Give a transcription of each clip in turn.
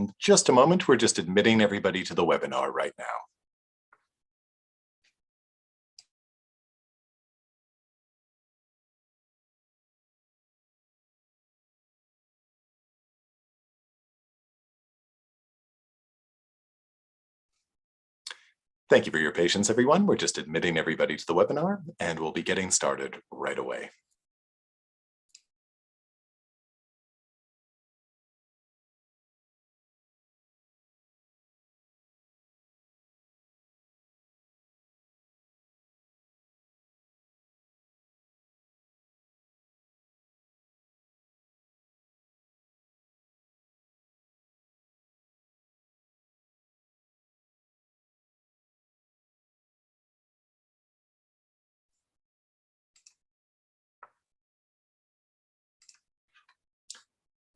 in just a moment. We're just admitting everybody to the webinar right now. Thank you for your patience, everyone. We're just admitting everybody to the webinar, and we'll be getting started right away.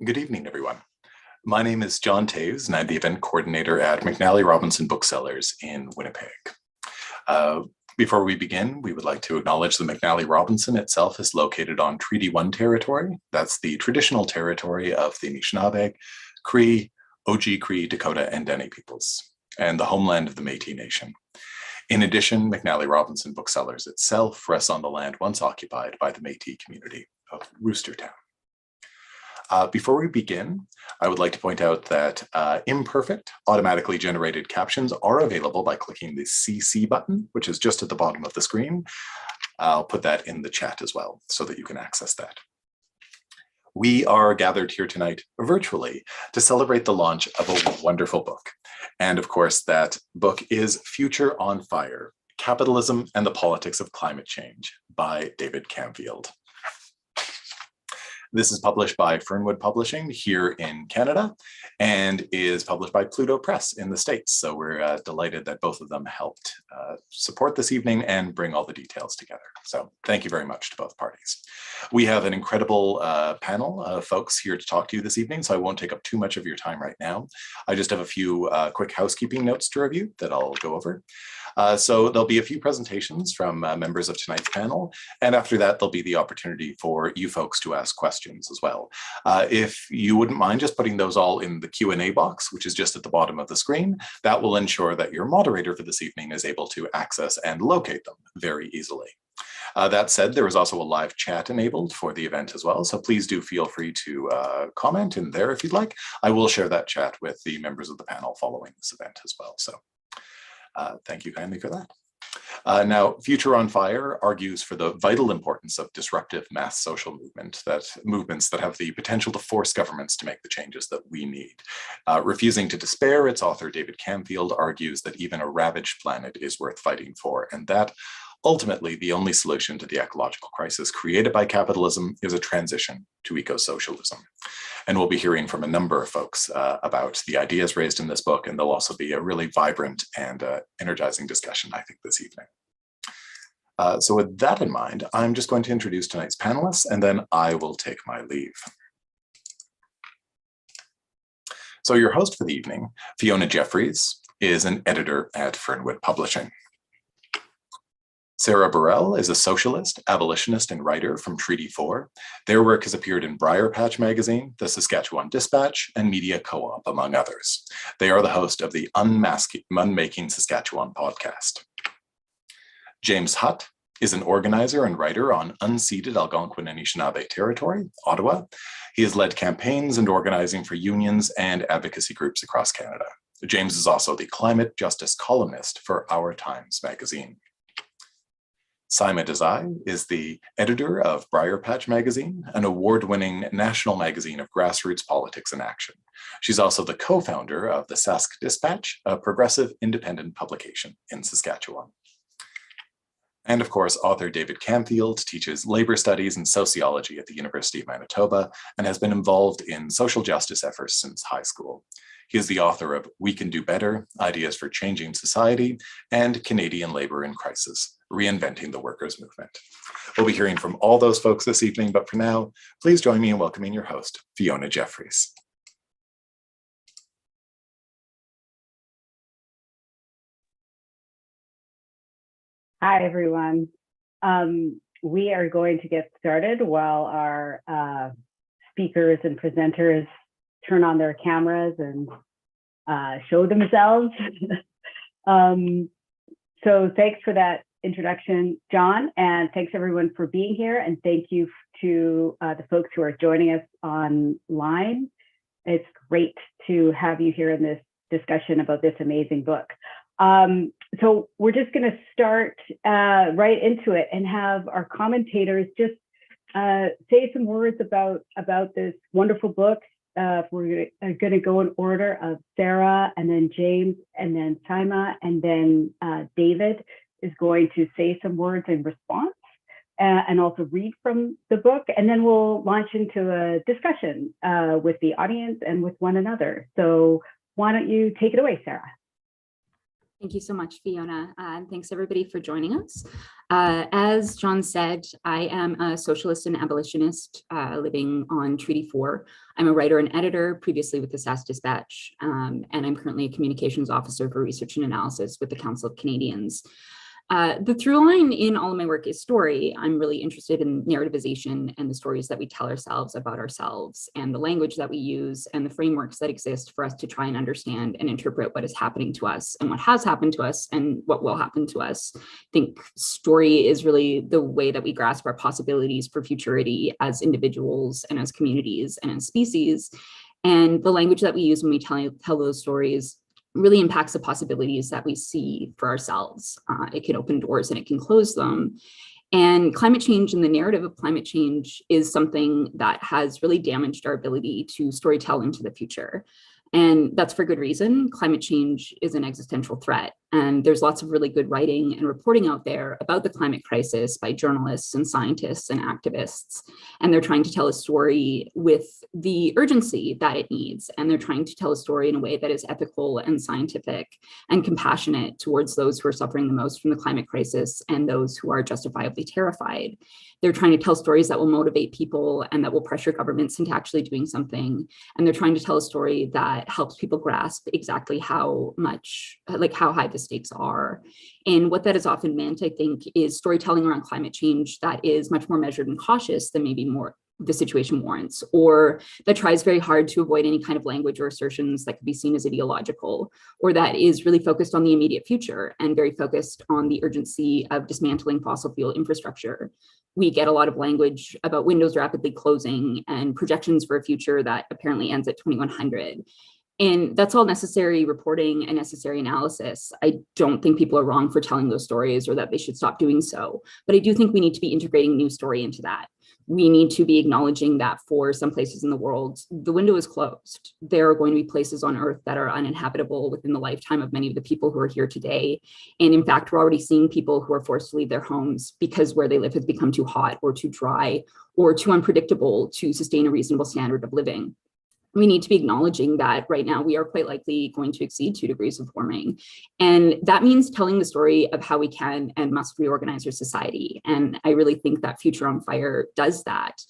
Good evening, everyone. My name is John Taves, and I'm the event coordinator at McNally Robinson Booksellers in Winnipeg. Before we begin, we would like to acknowledge that McNally Robinson itself is located on Treaty 1 territory. That's the traditional territory of the Anishinaabe, Cree, Oji-Cree, Dakota, and Dene peoples, and the homeland of the Métis Nation. In addition, McNally Robinson Booksellers itself rests on the land once occupied by the Métis community of Roostertown. Before we begin, I would like to point out that imperfect, automatically generated captions are available by clicking the CC button, which is just at the bottom of the screen. I'll put that in the chat as well so that you can access that. We are gathered here tonight virtually to celebrate the launch of a wonderful book. And of course, that book is Future on Fire, Capitalism and the Politics of Climate Change by David Camfield. This is published by Fernwood Publishing here in Canada and is published by Pluto Press in the States. So we're delighted that both of them helped support this evening and bring all the details together. So thank you very much to both parties. We have an incredible panel of folks here to talk to you this evening, so I won't take up too much of your time right now. I just have a few quick housekeeping notes to review that I'll go over. So there'll be a few presentations from members of tonight's panel, and after that there'll be the opportunity for you folks to ask questions as well. If you wouldn't mind just putting those all in the Q&A box, which is just at the bottom of the screen, that will ensure that your moderator for this evening is able to access and locate them very easily. That said, there is also a live chat enabled for the event as well, so please do feel free to comment in there if you'd like. I will share that chat with the members of the panel following this event as well. So thank you kindly for that. Now, Future on Fire argues for the vital importance of disruptive mass social movements that have the potential to force governments to make the changes that we need. Refusing to despair, its author David Camfield argues that even a ravaged planet is worth fighting for, and that ultimately the only solution to the ecological crisis created by capitalism is a transition to ecosocialism. And we'll be hearing from a number of folks about the ideas raised in this book, and there'll also be a really vibrant and energizing discussion, I think, this evening. So with that in mind, I'm just going to introduce tonight's panelists, and then I will take my leave. So your host for the evening, Fiona Jeffries, is an editor at Fernwood Publishing. Sara Birrell is a socialist, abolitionist, and writer from Treaty 4. Their work has appeared in Briar Patch Magazine, the Saskatchewan Dispatch, and Media Co-op, among others. They are the host of the Unmaking Saskatchewan podcast. James Hutt is an organizer and writer on unceded Algonquin Anishinaabe territory, Ottawa. He has led campaigns and organizing for unions and advocacy groups across Canada. James is also the climate justice columnist for Our Times magazine. Saima Desai is the editor of Briar Patch Magazine, an award-winning national magazine of grassroots politics and action. She's also the co-founder of the Sask Dispatch, a progressive independent publication in Saskatchewan. And of course, author David Camfield teaches labor studies and sociology at the University of Manitoba and has been involved in social justice efforts since high school. He is the author of We Can Do Better, Ideas for Changing Society, and Canadian Labor in Crisis, Reinventing the Workers' Movement. We'll be hearing from all those folks this evening, but for now, please join me in welcoming your host, Fiona Jeffries. Hi, everyone. We are going to get started while our speakers and presenters turn on their cameras and show themselves. So thanks for that introduction, John, and thanks everyone for being here. And thank you to the folks who are joining us online. It's great to have you here in this discussion about this amazing book. So we're just going to start right into it and have our commentators just say some words about this wonderful book. We're going to go in order of Sara, and then James, and then Saima, and then David is going to say some words in response and also read from the book. And then we'll launch into a discussion with the audience and with one another. So why don't you take it away, Sara? Thank you so much, Fiona, and thanks everybody for joining us. As John said, I am a socialist and abolitionist living on Treaty 4. I'm a writer and editor, previously with the Sask-Dispatch, and I'm currently a communications officer for research and analysis with the Council of Canadians. The through line in all of my work is story. I'm really interested in narrativization and the stories that we tell ourselves about ourselves, and the language that we use, and the frameworks that exist for us to try and understand and interpret what is happening to us and what has happened to us and what will happen to us. I think story is really the way that we grasp our possibilities for futurity as individuals and as communities and as species. And the language that we use when we tell those stories really impacts the possibilities that we see for ourselves. It can open doors and it can close them. And climate change and the narrative of climate change is something that has really damaged our ability to storytell into the future. And that's for good reason. Climate change is an existential threat. And there's lots of really good writing and reporting out there about the climate crisis by journalists and scientists and activists. And they're trying to tell a story with the urgency that it needs. And they're trying to tell a story in a way that is ethical and scientific and compassionate towards those who are suffering the most from the climate crisis and those who are justifiably terrified. They're trying to tell stories that will motivate people and that will pressure governments into actually doing something. And they're trying to tell a story that helps people grasp exactly how high the stakes are. And what that has often meant, I think, is storytelling around climate change that is much more measured and cautious than maybe more the situation warrants, or that tries very hard to avoid any kind of language or assertions that could be seen as ideological, or that is really focused on the immediate future and very focused on the urgency of dismantling fossil fuel infrastructure. We get a lot of language about windows rapidly closing and projections for a future that apparently ends at 2100. And that's all necessary reporting and necessary analysis. I don't think people are wrong for telling those stories or that they should stop doing so. But I do think we need to be integrating new story into that. We need to be acknowledging that for some places in the world, the window is closed. There are going to be places on Earth that are uninhabitable within the lifetime of many of the people who are here today. And in fact, we're already seeing people who are forced to leave their homes because where they live has become too hot or too dry or too unpredictable to sustain a reasonable standard of living. We need to be acknowledging that right now we are quite likely going to exceed 2 degrees of warming. And that means telling the story of how we can and must reorganize our society. And I really think that Future on Fire does that.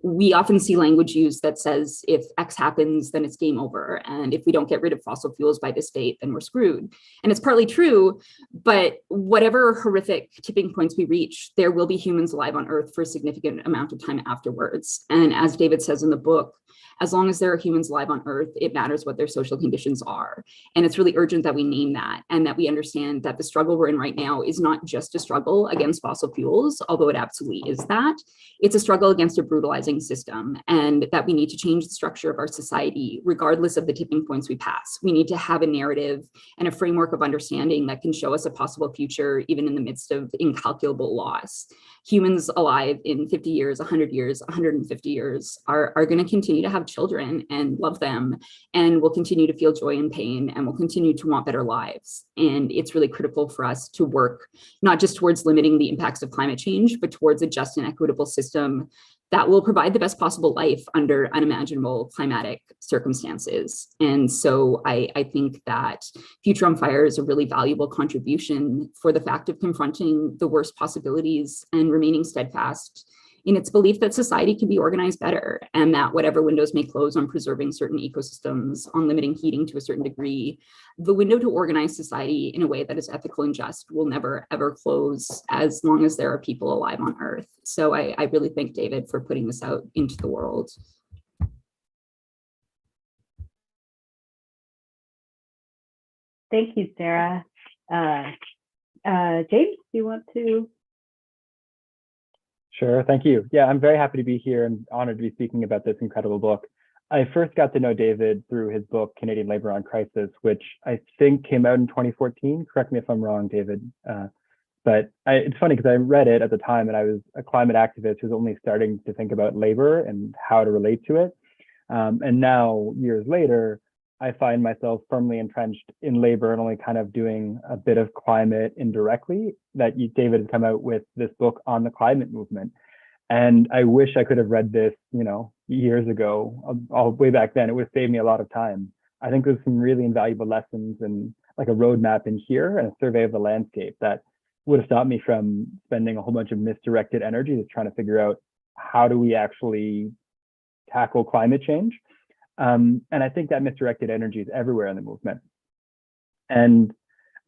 We often see language used that says, if X happens, then it's game over. And if we don't get rid of fossil fuels by this date, then we're screwed. And it's partly true, but whatever horrific tipping points we reach, there will be humans alive on Earth for a significant amount of time afterwards. And as David says in the book, as long as there are humans alive on Earth, it matters what their social conditions are. And it's really urgent that we name that and that we understand that the struggle we're in right now is not just a struggle against fossil fuels, although it absolutely is that. It's a struggle against a brutalizing system, and that we need to change the structure of our society regardless of the tipping points we pass. We need to have a narrative and a framework of understanding that can show us a possible future even in the midst of incalculable loss. Humans alive in 50 years, 100 years, 150 years are going to continue to have children and love them, and will continue to feel joy and pain, and will continue to want better lives. And it's really critical for us to work not just towards limiting the impacts of climate change, but towards a just and equitable system that will provide the best possible life under unimaginable climatic circumstances. And so I think that Future on Fire is a really valuable contribution for the fact of confronting the worst possibilities and remaining steadfast in its belief that society can be organized better, and that whatever windows may close on preserving certain ecosystems, on limiting heating to a certain degree, the window to organize society in a way that is ethical and just will never, ever close as long as there are people alive on Earth. So I really thank David for putting this out into the world. Thank you, Sarah. James, do you want to? Sure, thank you. Yeah, I'm very happy to be here and honored to be speaking about this incredible book. I first got to know David through his book, Canadian Labour on Crisis, which I think came out in 2014. Correct me if I'm wrong, David. But it's funny because I read it at the time and I was a climate activist who was only starting to think about labor and how to relate to it. And now, years later, I find myself firmly entrenched in labor and only kind of doing a bit of climate indirectly. David has come out with this book on the climate movement. And I wish I could have read this, years ago, all way back then. It would have saved me a lot of time. I think there's some really invaluable lessons and like a roadmap in here and a survey of the landscape that would have stopped me from spending a whole bunch of misdirected energy just trying to figure out how do we actually tackle climate change. And I think that misdirected energy is everywhere in the movement. And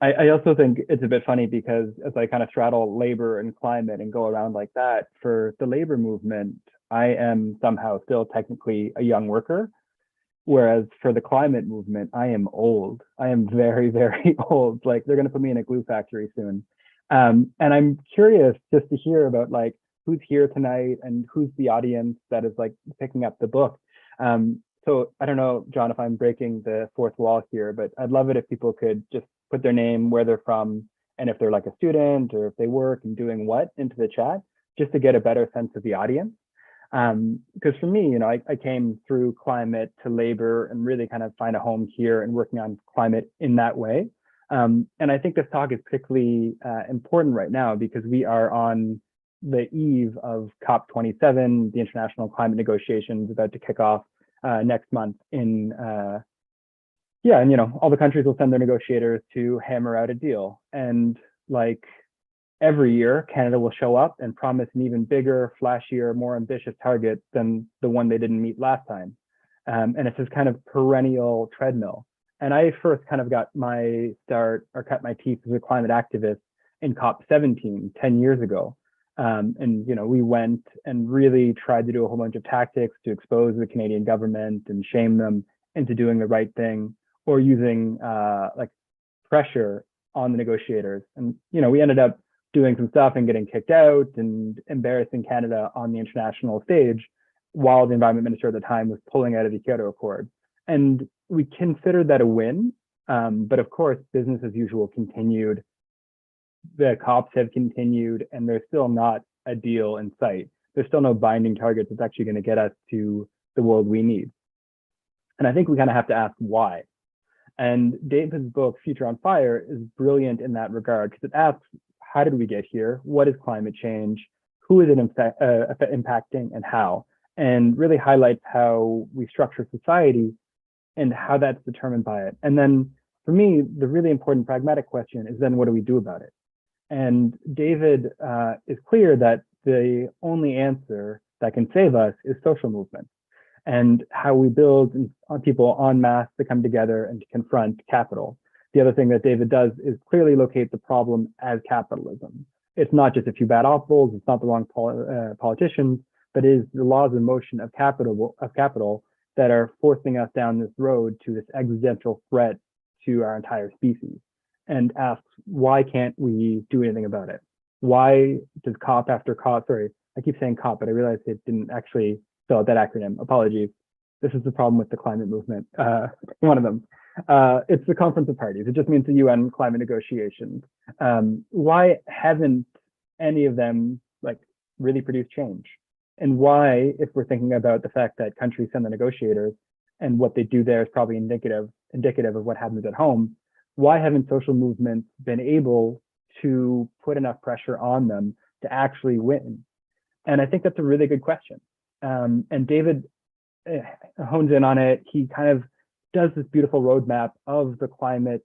I also think it's a bit funny because as I kind of straddle labor and climate and go around like that, for the labor movement, I am somehow still technically a young worker. Whereas for the climate movement, I am old. I am very, very old. Like they're going to put me in a glue factory soon. And I'm curious just to hear about like who's here tonight and who's the audience that is like picking up the book. So I don't know, John, if I'm breaking the fourth wall here, but I'd love it if people could just put their name, where they're from, and if they're like a student or if they work and doing what into the chat, just to get a better sense of the audience. Because for me, I came through climate to labor and really kind of find a home here and working on climate in that way. And I think this talk is particularly important right now because we are on the eve of COP27, the international climate negotiations about to kick off next month in and all the countries will send their negotiators to hammer out a deal. And like every year, Canada will show up and promise an even bigger, flashier, more ambitious target than the one they didn't meet last time. And it's this kind of perennial treadmill. And I first kind of got my start or cut my teeth as a climate activist in COP17 10 years ago. And we went and really tried to do a whole bunch of tactics to expose the Canadian government and shame them into doing the right thing or using like pressure on the negotiators. And we ended up doing some stuff and getting kicked out and embarrassing Canada on the international stage while the environment minister at the time was pulling out of the Kyoto Accord. And we considered that a win, but of course, business as usual continued. The COPs have continued, and there's still not a deal in sight. There's still no binding targets that's actually going to get us to the world we need. And I think we kind of have to ask why. And David's book, Future on Fire, is brilliant in that regard because it asks, how did we get here? What is climate change? Who is it impacting and how? And really highlights how we structure society and how that's determined by it. And then for me, the really important pragmatic question is then what do we do about it? And David is clear that the only answer that can save us is social movement and how we build people en masse to come together and to confront capital. The other thing that David does is clearly locate the problem as capitalism. It's not just a few bad apples, it's not the wrong politicians, but it is the laws of motion of capital that are forcing us down this road to this existential threat to our entire species. And asks, why can't we do anything about it? Why does COP after COP, sorry, I keep saying COP, but I realized it didn't actually spell out that acronym. Apologies. This is the problem with the climate movement. One of them. It's the Conference of Parties. It just means the UN climate negotiations. Why haven't any of them like really produced change? And why, if we're thinking about the fact that countries send the negotiators and what they do there is probably indicative of what happens at home, why haven't social movements been able to put enough pressure on them to actually win? And I think that's a really good question. And David hones in on it. He kind of does this beautiful roadmap of the climate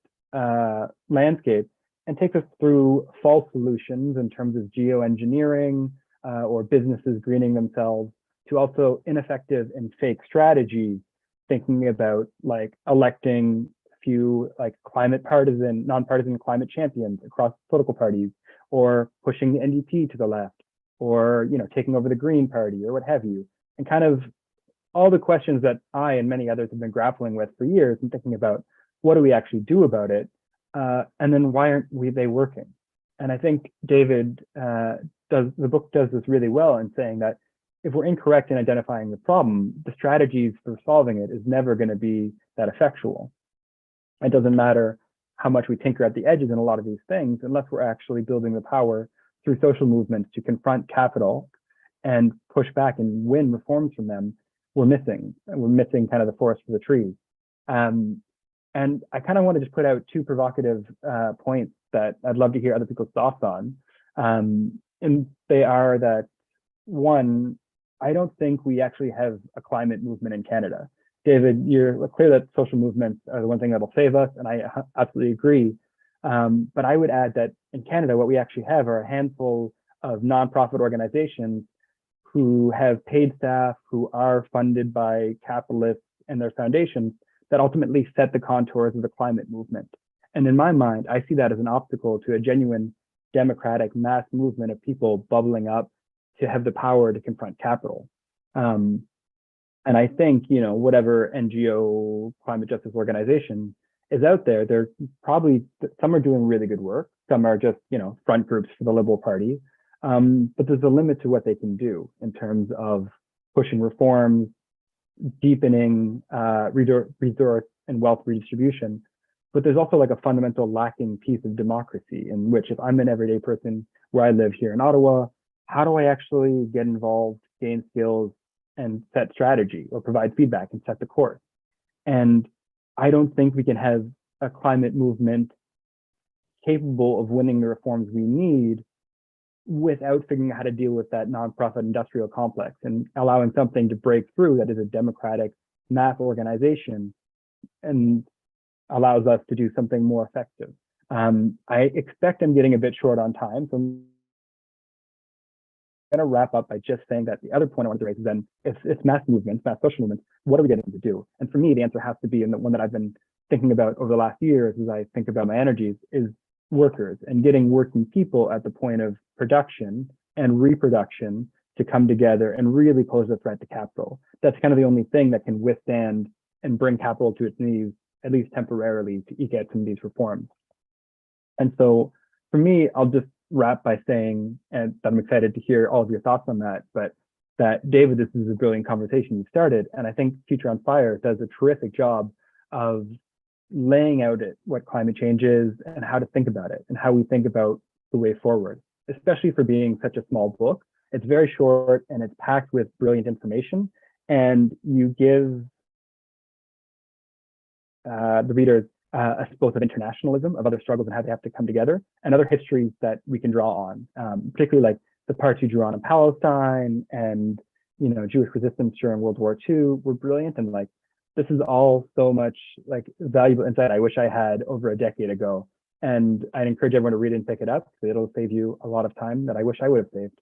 landscape and takes us through false solutions in terms of geoengineering or businesses greening themselves to also ineffective and fake strategies, thinking about like electing few like nonpartisan climate champions across political parties, or pushing the NDP to the left, or taking over the Green Party or what have you, and kind of all the questions that I and many others have been grappling with for years and thinking about what do we actually do about it. And then why aren't they working? And I think David the book does this really well in saying that if we're incorrect in identifying the problem, the strategies for solving it is never going to be that effectual. It doesn't matter how much we tinker at the edges in a lot of these things, unless we're actually building the power through social movements to confront capital and push back and win reforms from them. We're missing kind of the forest for the trees. And I kind of want to just put out two provocative points that I'd love to hear other people's thoughts on. And they are that, one, I don't think we actually have a climate movement in Canada. David, you're clear that social movements are the one thing that'll save us, and I absolutely agree. But I would add that in Canada, what we actually have are a handful of nonprofit organizations who have paid staff, who are funded by capitalists and their foundations, that ultimately set the contours of the climate movement. And in my mind, I see that as an obstacle to a genuine democratic mass movement of people bubbling up to have the power to confront capital. And I think, whatever NGO climate justice organization is out there, they're probably, some are doing really good work. Some are just, front groups for the Liberal Party. But there's a limit to what they can do in terms of pushing reforms, deepening resource and wealth redistribution. But there's also like a fundamental lacking piece of democracy in which, if I'm an everyday person where I live here in Ottawa, how do I actually get involved, gain skills, and set strategy or provide feedback and set the course? And I don't think we can have a climate movement capable of winning the reforms we need without figuring out how to deal with that nonprofit industrial complex and allowing something to break through that is a democratic mass organization and allows us to do something more effective. I expect I'm getting a bit short on time, so I'm going to wrap up by just saying that the other point I wanted to raise is then, if it's mass movements, mass social movements, what are we getting to do? And for me, the answer has to be, and the one that I've been thinking about over the last years as I think about my energies, is workers and getting working people at the point of production and reproduction to come together and really pose a threat to capital. That's kind of the only thing that can withstand and bring capital to its knees, at least temporarily, to eke out some of these reforms. And so for me, I'll just wrap by saying, and I'm excited to hear all of your thoughts on that, but that, David, this is a brilliant conversation you started. And I think Future on Fire does a terrific job of laying out what climate change is and how to think about it and how we think about the way forward, especially for being such a small book. It's very short and it's packed with brilliant information. And you give the readers both of internationalism, of other struggles and how they have to come together, and other histories that we can draw on, particularly like the parts you drew on in Palestine and Jewish resistance during World War II were brilliant. And like, this is all so much like valuable insight I wish I had over a decade ago. And I'd encourage everyone to read it and pick it up, because it'll save you a lot of time that I wish I would have saved.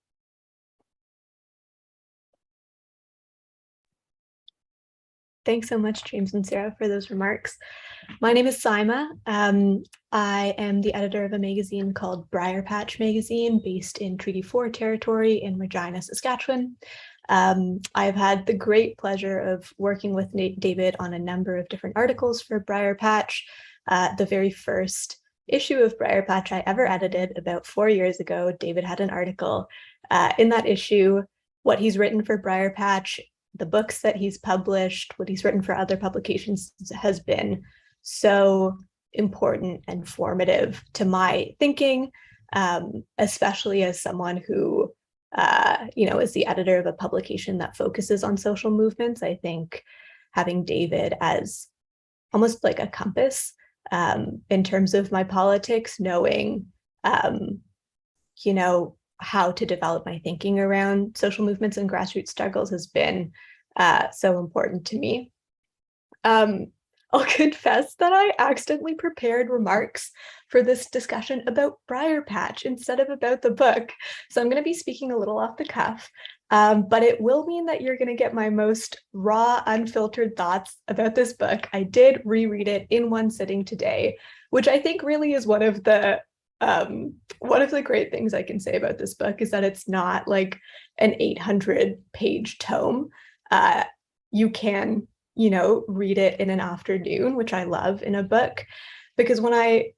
Thanks so much, James and Sarah, for those remarks. My name is Saima. I am the editor of a magazine called Briar Patch Magazine, based in Treaty 4 territory in Regina, Saskatchewan. I've had the great pleasure of working with David on a number of different articles for Briar Patch. The very first issue of Briar Patch I ever edited about 4 years ago, David had an article in that issue, what he's written for Briar Patch, the books that he's published, what he's written for other publications has been so important and formative to my thinking, especially as someone who, is the editor of a publication that focuses on social movements. I think having David as almost like a compass in terms of my politics, knowing, how to develop my thinking around social movements and grassroots struggles has been so important to me. I'll confess that I accidentally prepared remarks for this discussion about Briar Patch instead of about the book. So I'm going to be speaking a little off the cuff, but it will mean that you're going to get my most raw, unfiltered thoughts about this book. I did reread it in one sitting today, which I think really is one of the great things I can say about this book is that it's not like an 800-page tome. You can, read it in an afternoon, which I love in a book, because when I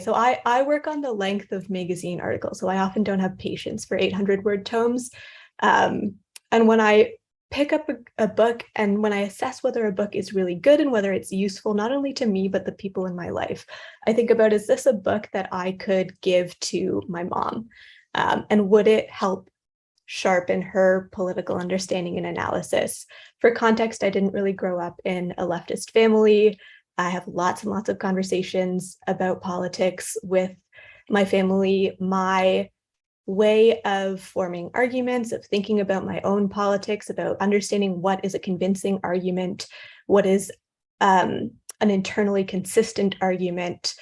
so I work on the length of magazine articles, so I often don't have patience for 800-word tomes. And when I pick up a book and when I assess whether a book is really good and whether it's useful, not only to me, but the people in my life, I think about, is this a book that I could give to my mom? And would it help sharpen her political understanding and analysis? For context, I didn't really grow up in a leftist family. I have lots and lots of conversations about politics with my family. My way of forming arguments, of thinking about my own politics, about understanding what is a convincing argument, what is an internally consistent argument,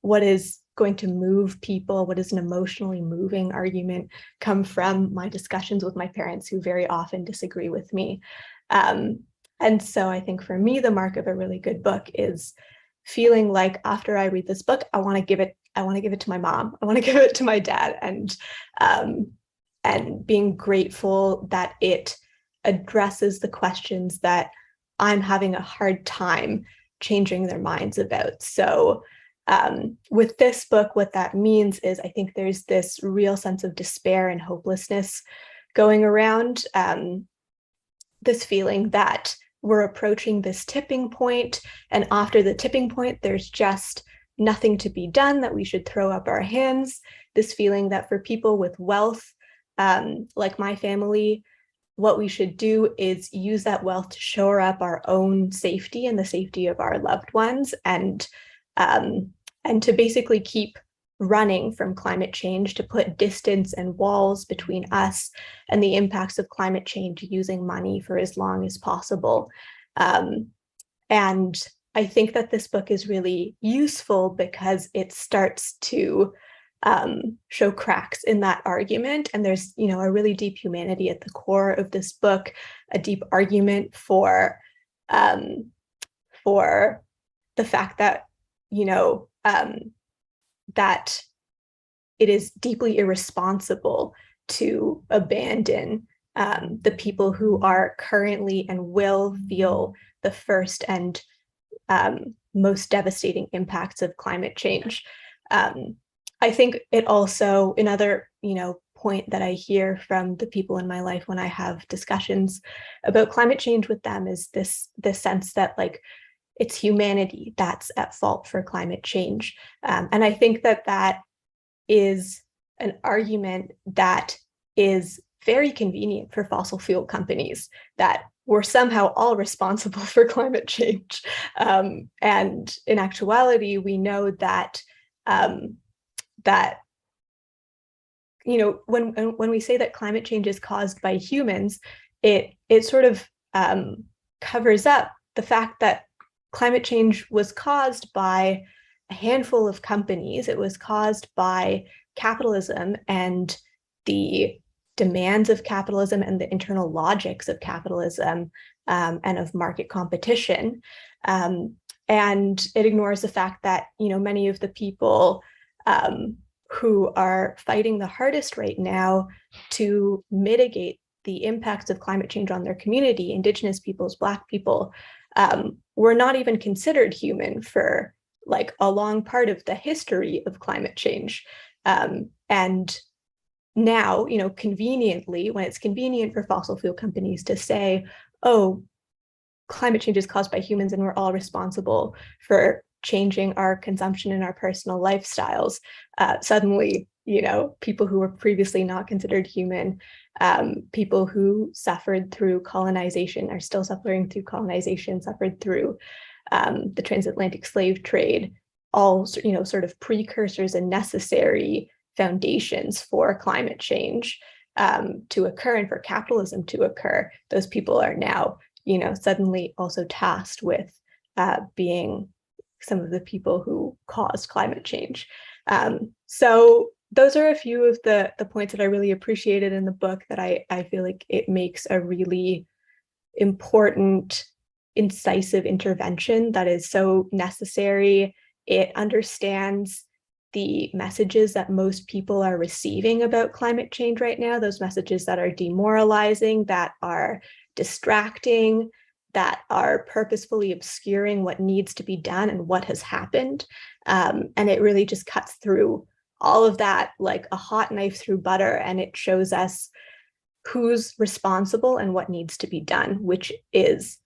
what is going to move people, what is an emotionally moving argument, come from my discussions with my parents, who very often disagree with me. And so I think for me, the mark of a really good book is feeling like after I read this book, I want to give it to my mom. I want to give it to my dad, and being grateful that it addresses the questions that I'm having a hard time changing their minds about. So with this book, what that means is I think there's this real sense of despair and hopelessness going around, this feeling that we're approaching this tipping point, and after the tipping point, there's just nothing to be done, that we should throw up our hands. This feeling that for people with wealth, like my family, what we should do is use that wealth to shore up our own safety and the safety of our loved ones, and to basically keep running from climate change, to put distance and walls between us and the impacts of climate change, using money for as long as possible. And I think that this book is really useful because it starts to show cracks in that argument. And there's, a really deep humanity at the core of this book, a deep argument for the fact that, that it is deeply irresponsible to abandon the people who are currently and will feel the first and most devastating impacts of climate change. I think it also, another, point that I hear from the people in my life when I have discussions about climate change with them is this sense that, like, it's humanity that's at fault for climate change. And I think that is an argument that is very convenient for fossil fuel companies, that we're somehow all responsible for climate change. And in actuality, we know that when we say that climate change is caused by humans, it sort of covers up the fact that climate change was caused by a handful of companies. It was caused by capitalism and the demands of capitalism and the internal logics of capitalism, and of market competition. And it ignores the fact that, many of the people who are fighting the hardest right now to mitigate the impacts of climate change on their community, Indigenous peoples, Black people, were not even considered human for like a long part of the history of climate change. And now, conveniently, when it's convenient for fossil fuel companies to say, oh, climate change is caused by humans and we're all responsible for changing our consumption and our personal lifestyles, suddenly, people who were previously not considered human, people who suffered through colonization, are still suffering through colonization, suffered through the transatlantic slave trade, all, sort of precursors and necessary foundations for climate change to occur and for capitalism to occur. Those people are now, suddenly also tasked with being some of the people who caused climate change. So those are a few of the points that I really appreciated in the book, that I feel like it makes a really important, incisive intervention that is so necessary. It understands the messages that most people are receiving about climate change right now, those messages that are demoralizing, that are distracting, that are purposefully obscuring what needs to be done and what has happened. And it really just cuts through all of that like a hot knife through butter, and it shows us who's responsible and what needs to be done, which is,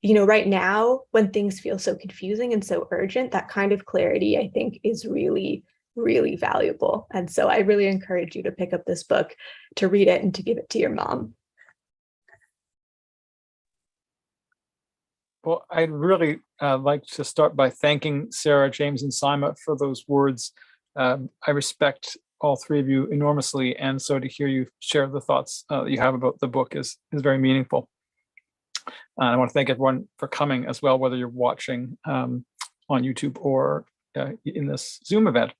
you know, right now when things feel so confusing and so urgent, that kind of clarity I think is really, really valuable. And so I really encourage you to pick up this book, to read it, and to give it to your mom. Well, I'd really like to start by thanking Sara, James, and Saima for those words. I respect all three of you enormously, and so to hear you share the thoughts that you have about the book is very meaningful. I want to thank everyone for coming as well, whether you're watching on YouTube or in this Zoom event.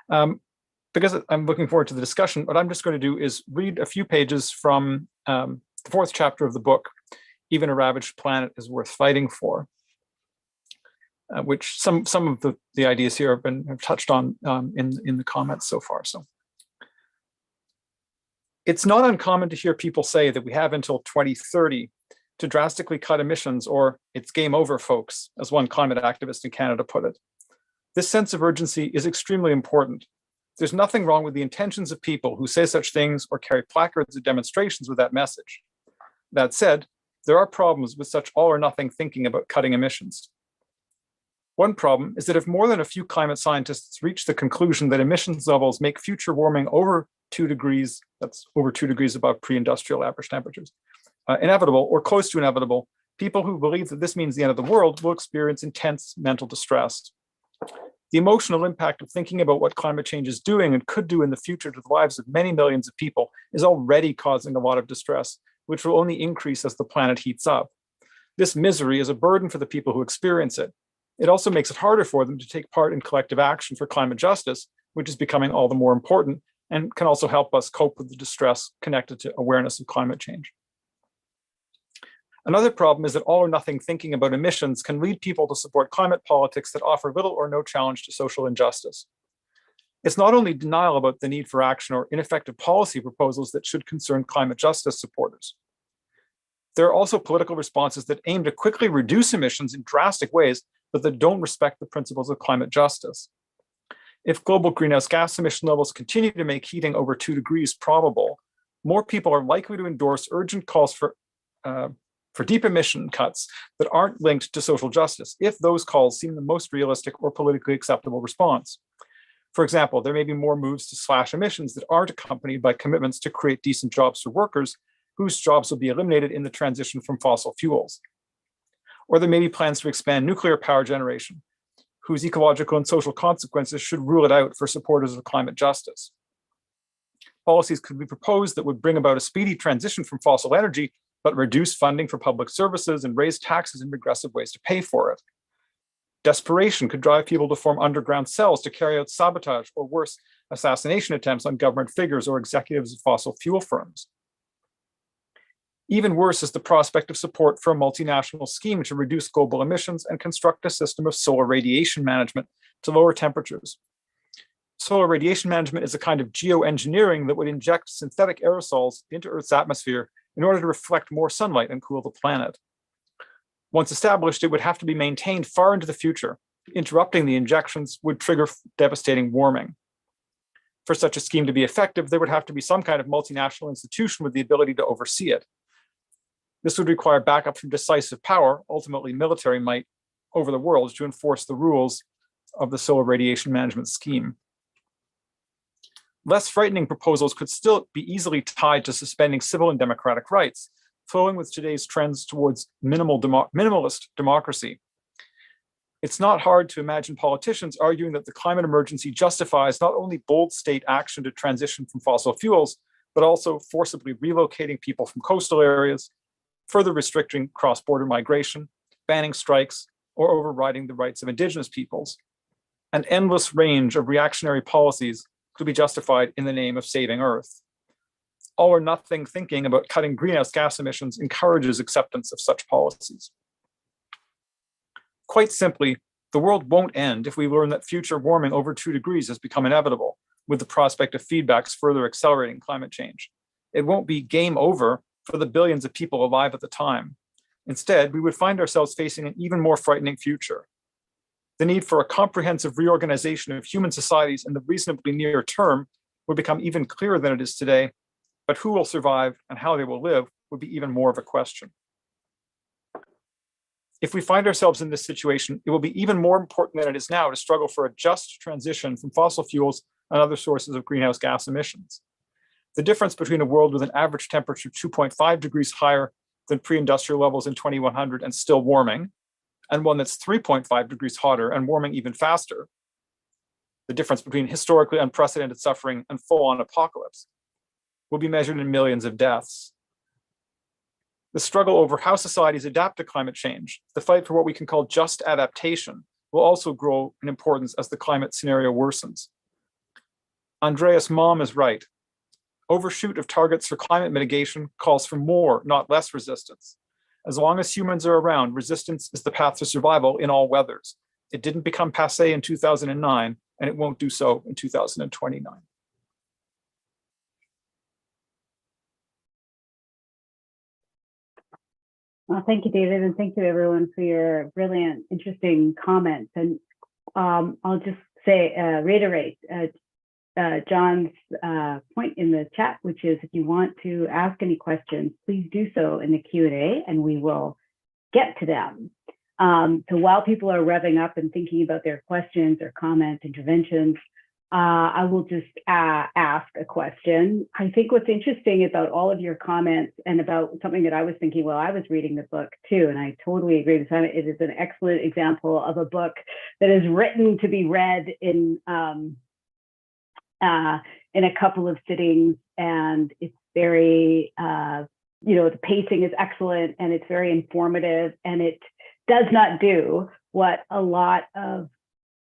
Because I'm looking forward to the discussion, what I'm just going to do is read a few pages from the fourth chapter of the book, Even a Ravaged Planet is Worth Fighting For, which some of the ideas here have touched on in the comments so far. So it's not uncommon to hear people say that we have until 2030 to drastically cut emissions, or it's game over, folks, as one climate activist in Canada put it. This sense of urgency is extremely important. There's nothing wrong with the intentions of people who say such things or carry placards or demonstrations with that message. That said, there are problems with such all or nothing thinking about cutting emissions. One problem is that if more than a few climate scientists reach the conclusion that emissions levels make future warming over 2 degrees, that's over 2 degrees above pre-industrial average temperatures, inevitable or close to inevitable, people who believe that this means the end of the world will experience intense mental distress. The emotional impact of thinking about what climate change is doing and could do in the future to the lives of many millions of people is already causing a lot of distress, which will only increase as the planet heats up. This misery is a burden for the people who experience it. It also makes it harder for them to take part in collective action for climate justice, which is becoming all the more important and can also help us cope with the distress connected to awareness of climate change. Another problem is that all or nothing thinking about emissions can lead people to support climate politics that offer little or no challenge to social injustice. It's not only denial about the need for action or ineffective policy proposals that should concern climate justice supporters. There are also political responses that aim to quickly reduce emissions in drastic ways, but that don't respect the principles of climate justice. If global greenhouse gas emission levels continue to make heating over 2 degrees probable, more people are likely to endorse urgent calls for deep emission cuts that aren't linked to social justice, if those calls seem the most realistic or politically acceptable response. For example, there may be more moves to slash emissions that aren't accompanied by commitments to create decent jobs for workers whose jobs will be eliminated in the transition from fossil fuels. Or there may be plans to expand nuclear power generation, whose ecological and social consequences should rule it out for supporters of climate justice. Policies could be proposed that would bring about a speedy transition from fossil energy, but reduce funding for public services and raise taxes in regressive ways to pay for it. Desperation could drive people to form underground cells to carry out sabotage or worse, assassination attempts on government figures or executives of fossil fuel firms. Even worse is the prospect of support for a multinational scheme to reduce global emissions and construct a system of solar radiation management to lower temperatures. Solar radiation management is a kind of geoengineering that would inject synthetic aerosols into Earth's atmosphere in order to reflect more sunlight and cool the planet. Once established, it would have to be maintained far into the future. Interrupting the injections would trigger devastating warming. For such a scheme to be effective, there would have to be some kind of multinational institution with the ability to oversee it. This would require backup from decisive power, ultimately military might, over the world to enforce the rules of the solar radiation management scheme. Less frightening proposals could still be easily tied to suspending civil and democratic rights, flowing with today's trends towards minimalist democracy. It's not hard to imagine politicians arguing that the climate emergency justifies not only bold state action to transition from fossil fuels, but also forcibly relocating people from coastal areas, further restricting cross-border migration, banning strikes, or overriding the rights of indigenous peoples. An endless range of reactionary policies could be justified in the name of saving Earth. All or nothing thinking about cutting greenhouse gas emissions encourages acceptance of such policies. Quite simply, the world won't end if we learn that future warming over 2 degrees has become inevitable, with the prospect of feedbacks further accelerating climate change. It won't be game over for the billions of people alive at the time. Instead, we would find ourselves facing an even more frightening future. The need for a comprehensive reorganization of human societies in the reasonably near term would become even clearer than it is today, but who will survive and how they will live would be even more of a question. If we find ourselves in this situation, it will be even more important than it is now to struggle for a just transition from fossil fuels and other sources of greenhouse gas emissions. The difference between a world with an average temperature 2.5 degrees higher than pre-industrial levels in 2100 and still warming, and one that's 3.5 degrees hotter and warming even faster, the difference between historically unprecedented suffering and full-on apocalypse, will be measured in millions of deaths. The struggle over how societies adapt to climate change, the fight for what we can call just adaptation, will also grow in importance as the climate scenario worsens. Andreas Malm is right. Overshoot of targets for climate mitigation calls for more, not less resistance. As long as humans are around, resistance is the path to survival in all weathers. It didn't become passé in 2009, and it won't do so in 2029. Well, thank you, David, and thank you, everyone, for your brilliant, interesting comments. And I'll just say, reiterate John's point in the chat, which is if you want to ask any questions, please do so in the Q&A, and we will get to them. So while people are revving up and thinking about their questions or comments, interventions, I will just ask a question. I think what's interesting about all of your comments and about something that I was thinking while I was reading the book too, and I totally agree with Saima, it is an excellent example of a book that is written to be read in a couple of sittings, and it's very, the pacing is excellent and it's very informative, and it does not do what a lot of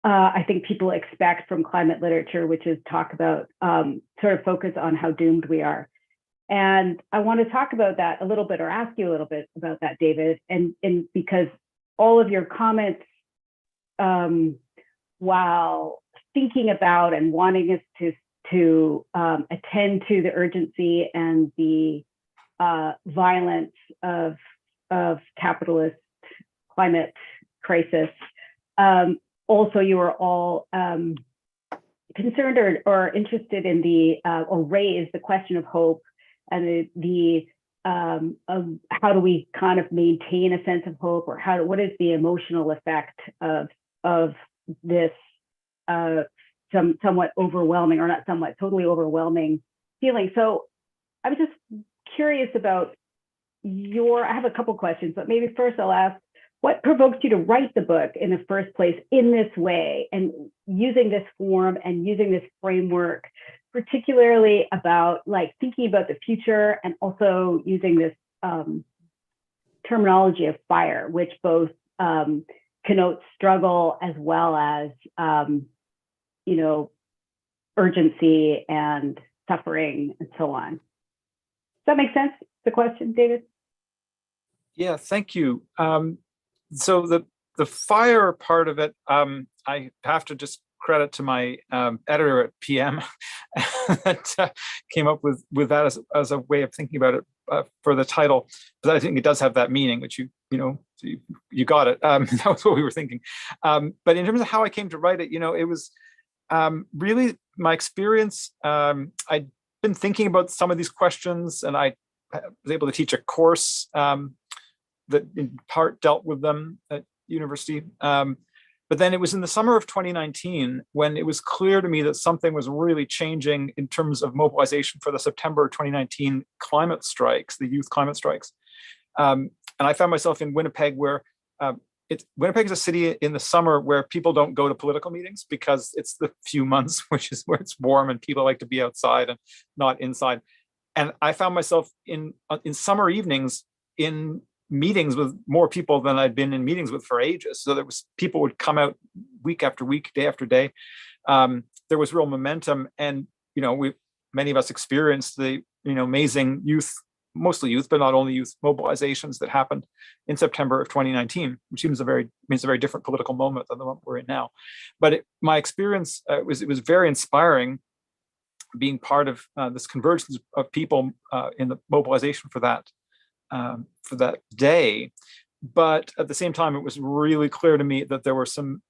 I think people expect from climate literature, which is talk about sort of focus on how doomed we are. And I want to talk about that a little bit, or ask you a little bit about that, David, and because all of your comments, while thinking about and wanting us to attend to the urgency and the violence of capitalist climate crisis, also, you are all concerned or interested in or raise the question of hope and of how do we kind of maintain a sense of hope, or what is the emotional effect of this somewhat overwhelming, or not somewhat, totally overwhelming feeling. So I'm just curious about I have a couple questions, but maybe first I'll ask, what provoked you to write the book in the first place in this way, and using this form and using this framework, particularly about thinking about the future, and also using this terminology of fire, which both connotes struggle as well as urgency and suffering and so on. Does that make sense, the question, David? Yeah, thank you. So the fire part of it, I have to just credit to my editor at PM that came up with that as a way of thinking about it for the title. But I think it does have that meaning, which you got it. That was what we were thinking. But in terms of how I came to write it, it was really my experience. I'd been thinking about some of these questions, and I was able to teach a course that in part dealt with them at university. But then it was in the summer of 2019 when it was clear to me that something was really changing in terms of mobilization for the September 2019 climate strikes, the youth climate strikes. And I found myself in Winnipeg, where Winnipeg is a city in the summer where people don't go to political meetings because it's the few months which is where it's warm and people like to be outside and not inside. And I found myself in summer evenings in meetings with more people than I'd been in meetings with for ages. So people would come out week after week, day after day. There was real momentum, and many of us experienced the amazing youth, mostly youth, but not only youth, mobilizations that happened in September of 2019, which means a very different political moment than the one we're in now. But my experience it was very inspiring, being part of this convergence of people in the mobilization for that. for that day. But at the same time, it was really clear to me that there were some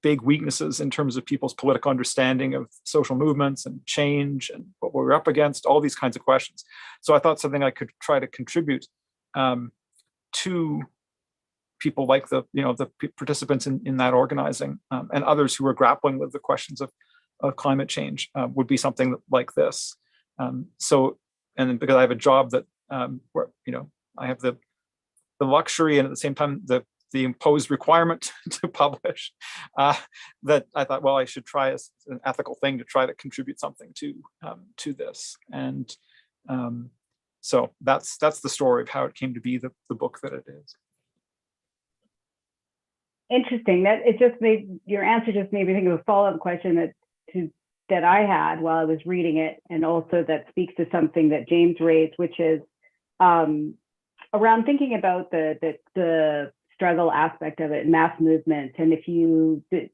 big weaknesses in terms of people's political understanding of social movements and change and what we were up against, all these kinds of questions. So I thought something I could try to contribute to people like the participants in that organizing and others who are grappling with the questions of climate change would be something like this. So, and because I have a job that where I have the luxury and at the same time the imposed requirement to publish, that I thought, well, I should try as an ethical thing to try to contribute something to this. And so that's the story of how it came to be the book that it is. Interesting. That it just made your answer just made me think of a follow-up question that I had while I was reading it, and also that speaks to something that James raised, which is around thinking about the struggle aspect of it, mass movement, and if you if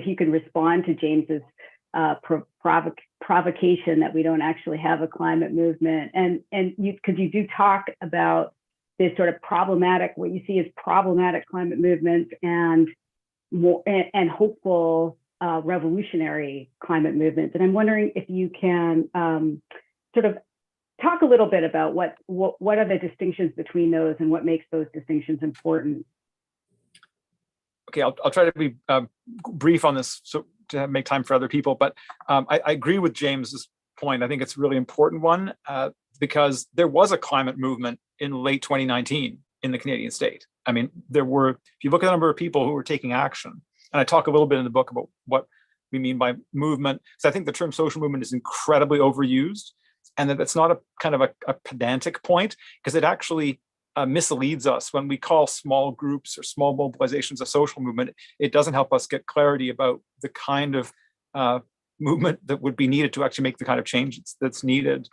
you could respond to James's provocation that we don't actually have a climate movement, and because you do talk about this sort of problematic, what you see as problematic climate movements and hopeful revolutionary climate movements. And I'm wondering if you can sort of talk a little bit about what are the distinctions between those and what makes those distinctions important. Okay, I'll try to be brief on this so to make time for other people, but I agree with James's point. I think it's a really important one because there was a climate movement in late 2019 in the Canadian state. I mean, there were, if you look at the number of people who were taking action, and I talk a little bit in the book about what we mean by movement. So I think the term social movement is incredibly overused, and that it's not a kind of a pedantic point, because it actually misleads us. When we call small groups or small mobilizations a social movement, it doesn't help us get clarity about the kind of movement that would be needed to actually make the kind of change that's needed.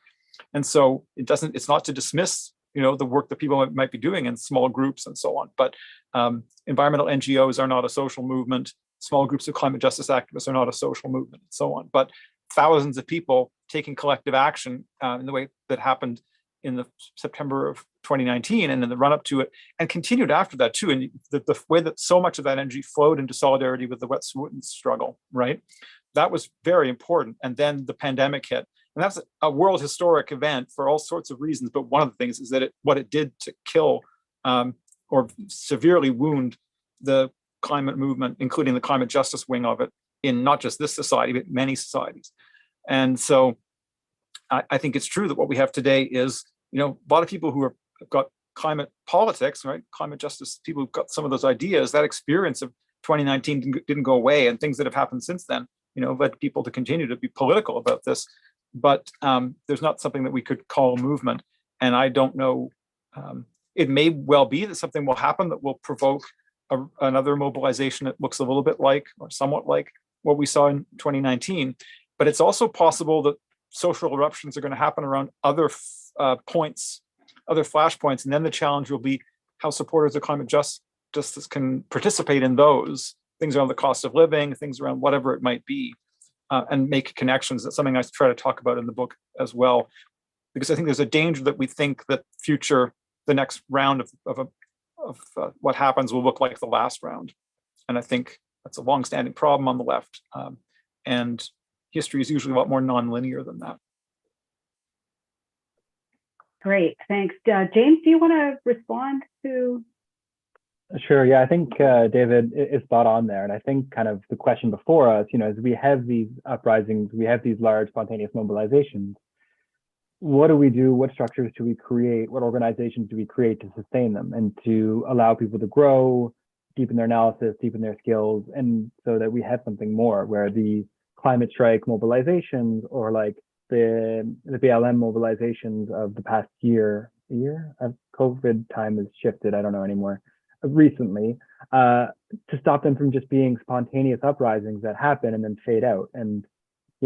And so it's not to dismiss the work that people might be doing in small groups and so on, but environmental NGOs are not a social movement. Small groups of climate justice activists are not a social movement, and so on. But thousands of people taking collective action in the way that happened in the September of 2019 and in the run up to it, and continued after that too. And the way that so much of that energy flowed into solidarity with the Wet'suwet'en struggle, right? That was very important. And then the pandemic hit. And that's a world historic event for all sorts of reasons. But one of the things is that what it did to kill or severely wound the climate movement, including the climate justice wing of it, in not just this society, but many societies. And so I think it's true that what we have today is, a lot of people who have got climate politics, right? Climate justice, people who've got some of those ideas, that experience of 2019 didn't go away, and things that have happened since then, led people to continue to be political about this. But there's not something that we could call a movement. And I don't know, it may well be that something will happen that will provoke another mobilization that looks a little bit like, or somewhat like, what we saw in 2019. But it's also possible that social eruptions are going to happen around other points, other flashpoints. And then the challenge will be how supporters of climate justice can participate in those things around the cost of living, things around whatever it might be. And make connections. That's something I try to talk about in the book as well, because I think there's a danger that we think that the next round of what happens will look like the last round. And I think that's a longstanding problem on the left. And history is usually a lot more nonlinear than that. Great, thanks. James, do you want to respond to? Sure. Yeah, I think David is spot on there. And I think kind of the question before us, as we have these uprisings, we have these large spontaneous mobilizations, what do we do? What structures do we create? What organizations do we create to sustain them and to allow people to grow, deepen their analysis, deepen their skills, and so that we have something more where the climate strike mobilizations or like the BLM mobilizations of the past year of COVID time has shifted, I don't know anymore, recently, to stop them from just being spontaneous uprisings that happen and then fade out. And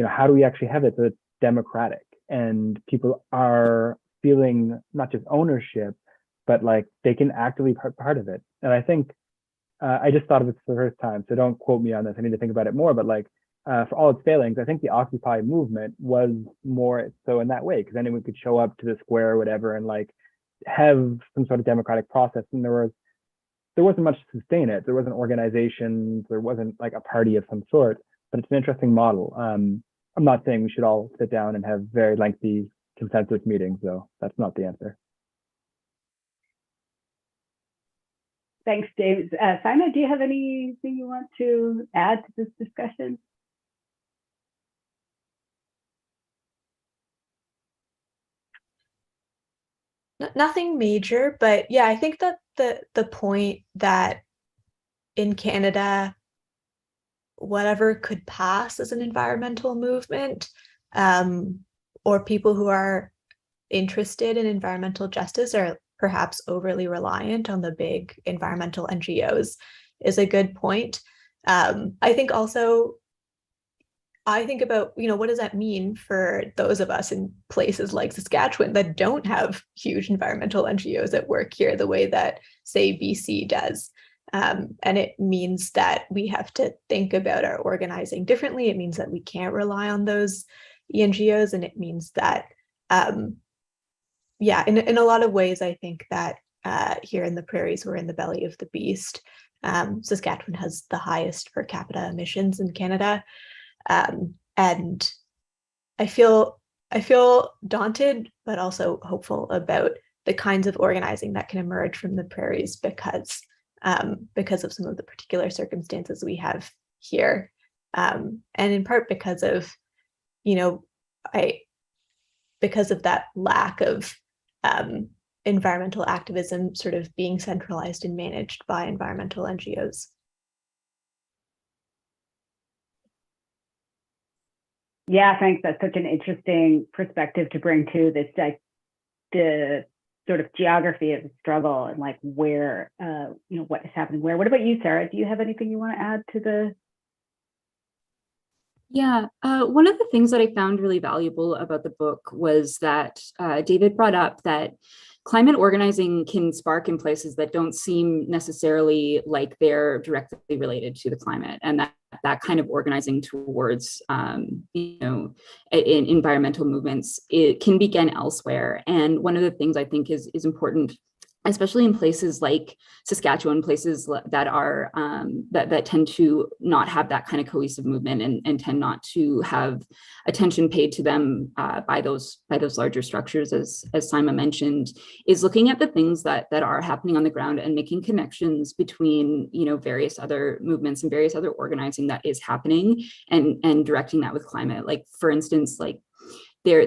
how do we actually have it so it's democratic and people are feeling not just ownership, but like they can actively be part of it? And I think I just thought of it for the first time, so don't quote me on this, I need to think about it more, but like for all its failings, I think the Occupy movement was more so in that way, because anyone could show up to the square or whatever and like have some sort of democratic process. And there wasn't much to sustain it. There wasn't organizations, there wasn't like a party of some sort, but it's an interesting model. I'm not saying we should all sit down and have very lengthy consensus meetings, though. That's not the answer. Thanks, Dave. Saima, do you have anything you want to add to this discussion? Nothing major, but yeah, I think that the point that in Canada, whatever could pass as an environmental movement, or people who are interested in environmental justice are perhaps overly reliant on the big environmental NGOs is a good point. I think also, I think about, what does that mean for those of us in places like Saskatchewan that don't have huge environmental NGOs that work here the way that, say, BC does? And it means that we have to think about our organizing differently. It means that we can't rely on those NGOs. And it means that, yeah, in a lot of ways, I think that here in the prairies, we're in the belly of the beast. Saskatchewan has the highest per capita emissions in Canada. And I feel daunted, but also hopeful about the kinds of organizing that can emerge from the prairies because of some of the particular circumstances we have here, and in part because of, because of that lack of environmental activism sort of being centralized and managed by environmental NGOs. Yeah, thanks. That's such an interesting perspective to bring to this, like the sort of geography of the struggle and like where, what is happening where. What about you, Sara? Do you have anything you want to add to the? Yeah, one of the things that I found really valuable about the book was that David brought up that climate organizing can spark in places that don't seem necessarily like they're directly related to the climate, and that kind of organizing towards in environmental movements, it can begin elsewhere. And one of the things I think is important, especially in places like Saskatchewan, places that are that tend to not have that kind of cohesive movement and tend not to have attention paid to them by those larger structures, as Saima mentioned, is looking at the things that are happening on the ground and making connections between various other movements and various other organizing that is happening and directing that with climate. Like, for instance, like there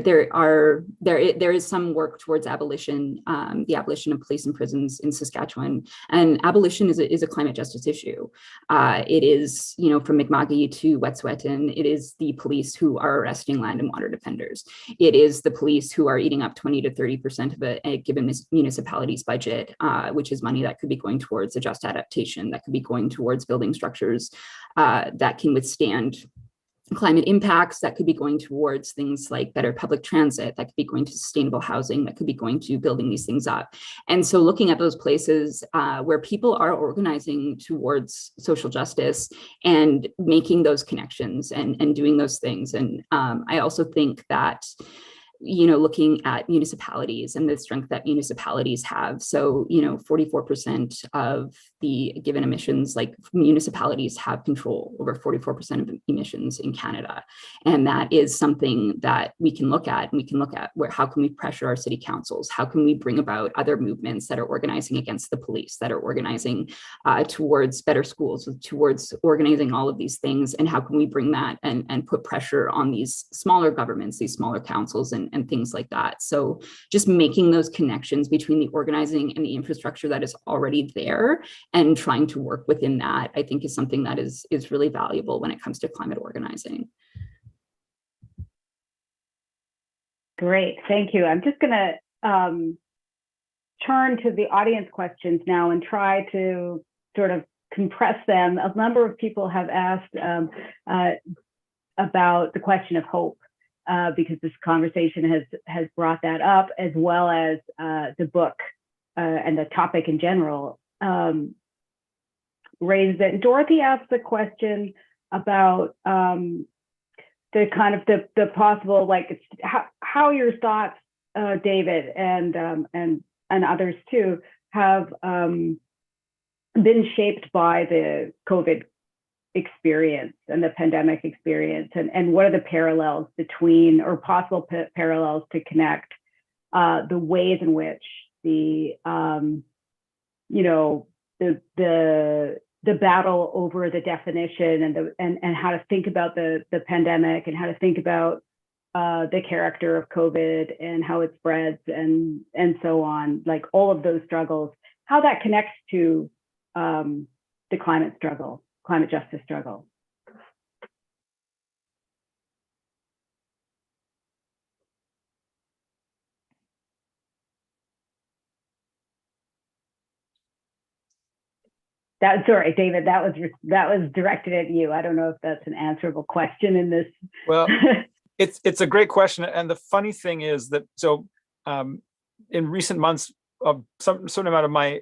is some work towards abolition, the abolition of police and prisons in Saskatchewan, and abolition is a climate justice issue. It is, from McNally to Wet'suwet'en, it is the police who are arresting land and water defenders. It is the police who are eating up 20 to 30% of a given municipality's budget, which is money that could be going towards a just adaptation, that could be going towards building structures that can withstand climate impacts, that could be going towards things like better public transit, that could be going to sustainable housing, that could be going to building these things up. And so looking at those places where people are organizing towards social justice and making those connections and doing those things. And I also think that looking at municipalities and the strength that municipalities have. So, 44% of the given emissions, like municipalities have control over 44% of emissions in Canada. And that is something that we can look at, and we can look at how can we pressure our city councils? How can we bring about other movements that are organizing against the police, that are organizing towards better schools, towards organizing all of these things? And how can we bring that and put pressure on these smaller governments, these smaller councils and things like that. So just making those connections between the organizing and the infrastructure that is already there and trying to work within that, I think, is something that is really valuable when it comes to climate organizing. Great, thank you. I'm just going to turn to the audience questions now and try to sort of compress them. A number of people have asked about the question of hope, because this conversation has brought that up, as well as the book and the topic in general raised it. Dorothy asked the question about the kind of the possible, like, how your thoughts, David, and others too, have been shaped by the COVID experience and the pandemic experience, and what are the parallels between, or possible parallels to connect the ways in which the battle over the definition and how to think about the pandemic, and how to think about the character of COVID and how it spreads and so on, like all of those struggles, how that connects to the climate justice struggle. Sorry, David, that was directed at you. I don't know if that's an answerable question in this. Well, it's a great question, and the funny thing is that in recent months, some certain amount of my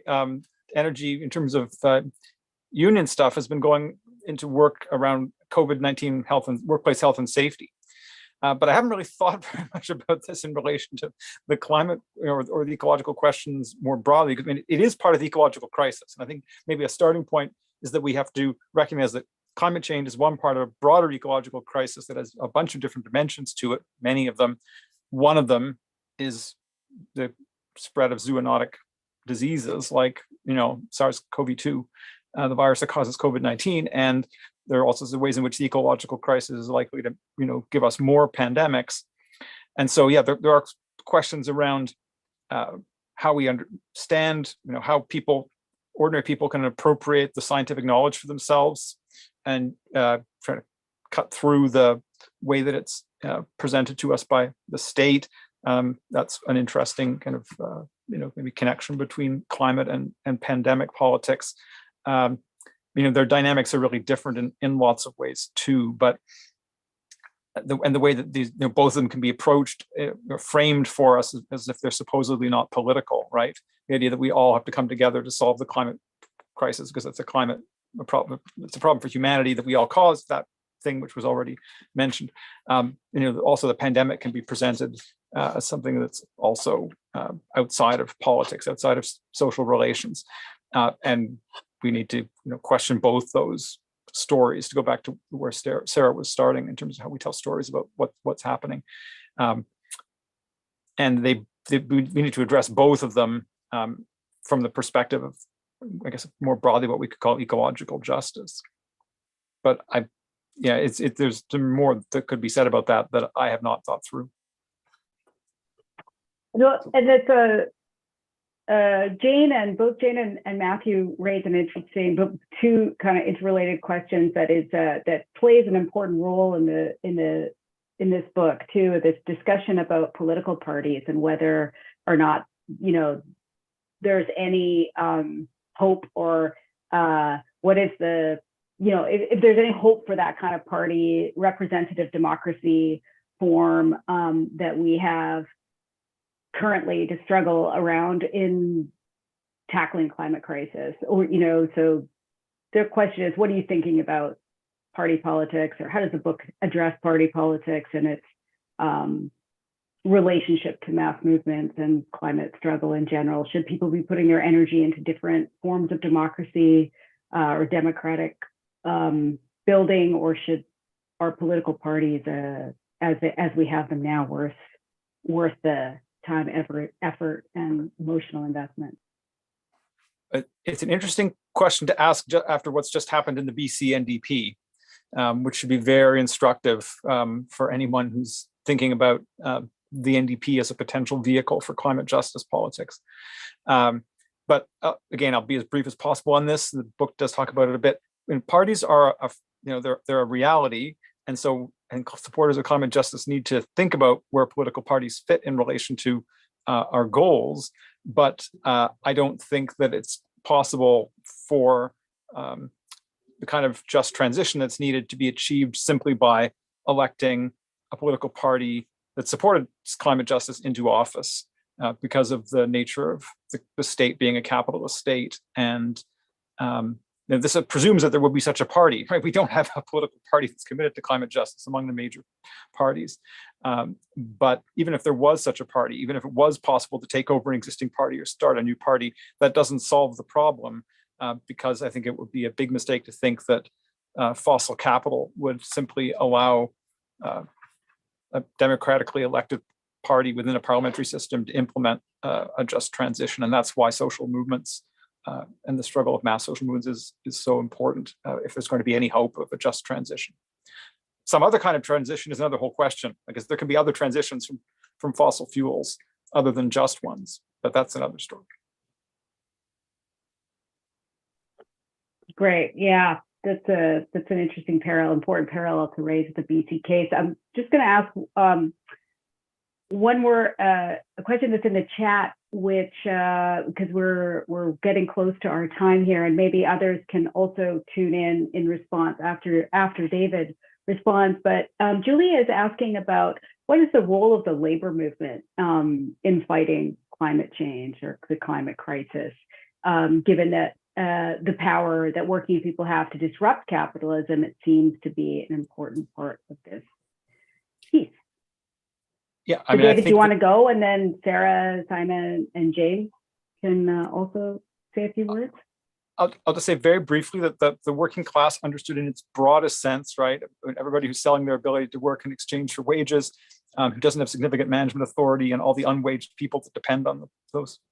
energy in terms of union stuff has been going into work around COVID-19 health and workplace health and safety. But I haven't really thought very much about this in relation to the climate or the ecological questions more broadly. I mean, it is part of the ecological crisis. And I think maybe a starting point is that we have to recognize that climate change is one part of a broader ecological crisis that has a bunch of different dimensions to it, many of them. One of them is the spread of zoonotic diseases like, SARS-CoV-2, the virus that causes COVID-19. And there are also the ways in which the ecological crisis is likely to, give us more pandemics. And so, yeah, there are questions around how we understand, how ordinary people can appropriate the scientific knowledge for themselves and try to cut through the way that it's presented to us by the state. That's an interesting kind of, maybe connection between climate and pandemic politics. Their dynamics are really different in lots of ways too, but the way that these, both of them can be approached, framed for us as if they're supposedly not political, right? The idea that we all have to come together to solve the climate crisis because it's a problem. It's a problem for humanity that we all caused, that thing which was already mentioned. Also the pandemic can be presented as something that's also outside of politics, outside of social relations, and we need to question both those stories to go back to where Sara was starting in terms of how we tell stories about what's happening. And we need to address both of them from the perspective of, I guess, more broadly what we could call ecological justice. But there's more that could be said about that I have not thought through. No, and it's both Jane and Matthew raise an interesting, but two kind of interrelated questions that plays an important role in this book too. This discussion about political parties and whether or not there's any hope or what is the if there's any hope for that kind of party representative democracy form that we have currently to struggle around in tackling climate crisis, or so the question is, what are you thinking about party politics, or how does the book address party politics and its relationship to mass movements and climate struggle in general? Should people be putting their energy into different forms of democracy or democratic building, or should our political parties as we have them now worth the time, effort, and emotional investment? It's an interesting question to ask after what's just happened in the BC NDP, which should be very instructive for anyone who's thinking about the NDP as a potential vehicle for climate justice politics. But again, I'll be as brief as possible on this. The book does talk about it a bit. And parties are, they're a reality, and supporters of climate justice need to think about where political parties fit in relation to our goals. But I don't think that it's possible for the kind of just transition that's needed to be achieved simply by electing a political party that supported climate justice into office, because of the nature of the state being a capitalist state, and this presumes that there will be such a party, right? We don't have a political party that's committed to climate justice among the major parties. But even if there was such a party, even if it was possible to take over an existing party or start a new party, that doesn't solve the problem, because I think it would be a big mistake to think that fossil capital would simply allow a democratically elected party within a parliamentary system to implement a just transition. And that's why social movements and the struggle of mass social movements is so important if there's going to be any hope of a just transition. Some other kind of transition is another whole question, because there can be other transitions from fossil fuels other than just ones, but that's another story. Great, yeah, that's an interesting important parallel to raise with the BC case. I'm just going to ask one more a question that's in the chat, which because we're getting close to our time here, and maybe others can also tune in response after David responds. But Julia is asking about what is the role of the labor movement in fighting climate change or the climate crisis, given that the power that working people have to disrupt capitalism, it seems to be an important part of this piece. Yeah, so David, do you want to go, and then Sara, Saima, and James can also say a few words? I'll just say very briefly that the working class, understood in its broadest sense, right? Everybody who's selling their ability to work in exchange for wages, who doesn't have significant management authority, and all the unwaged people that depend on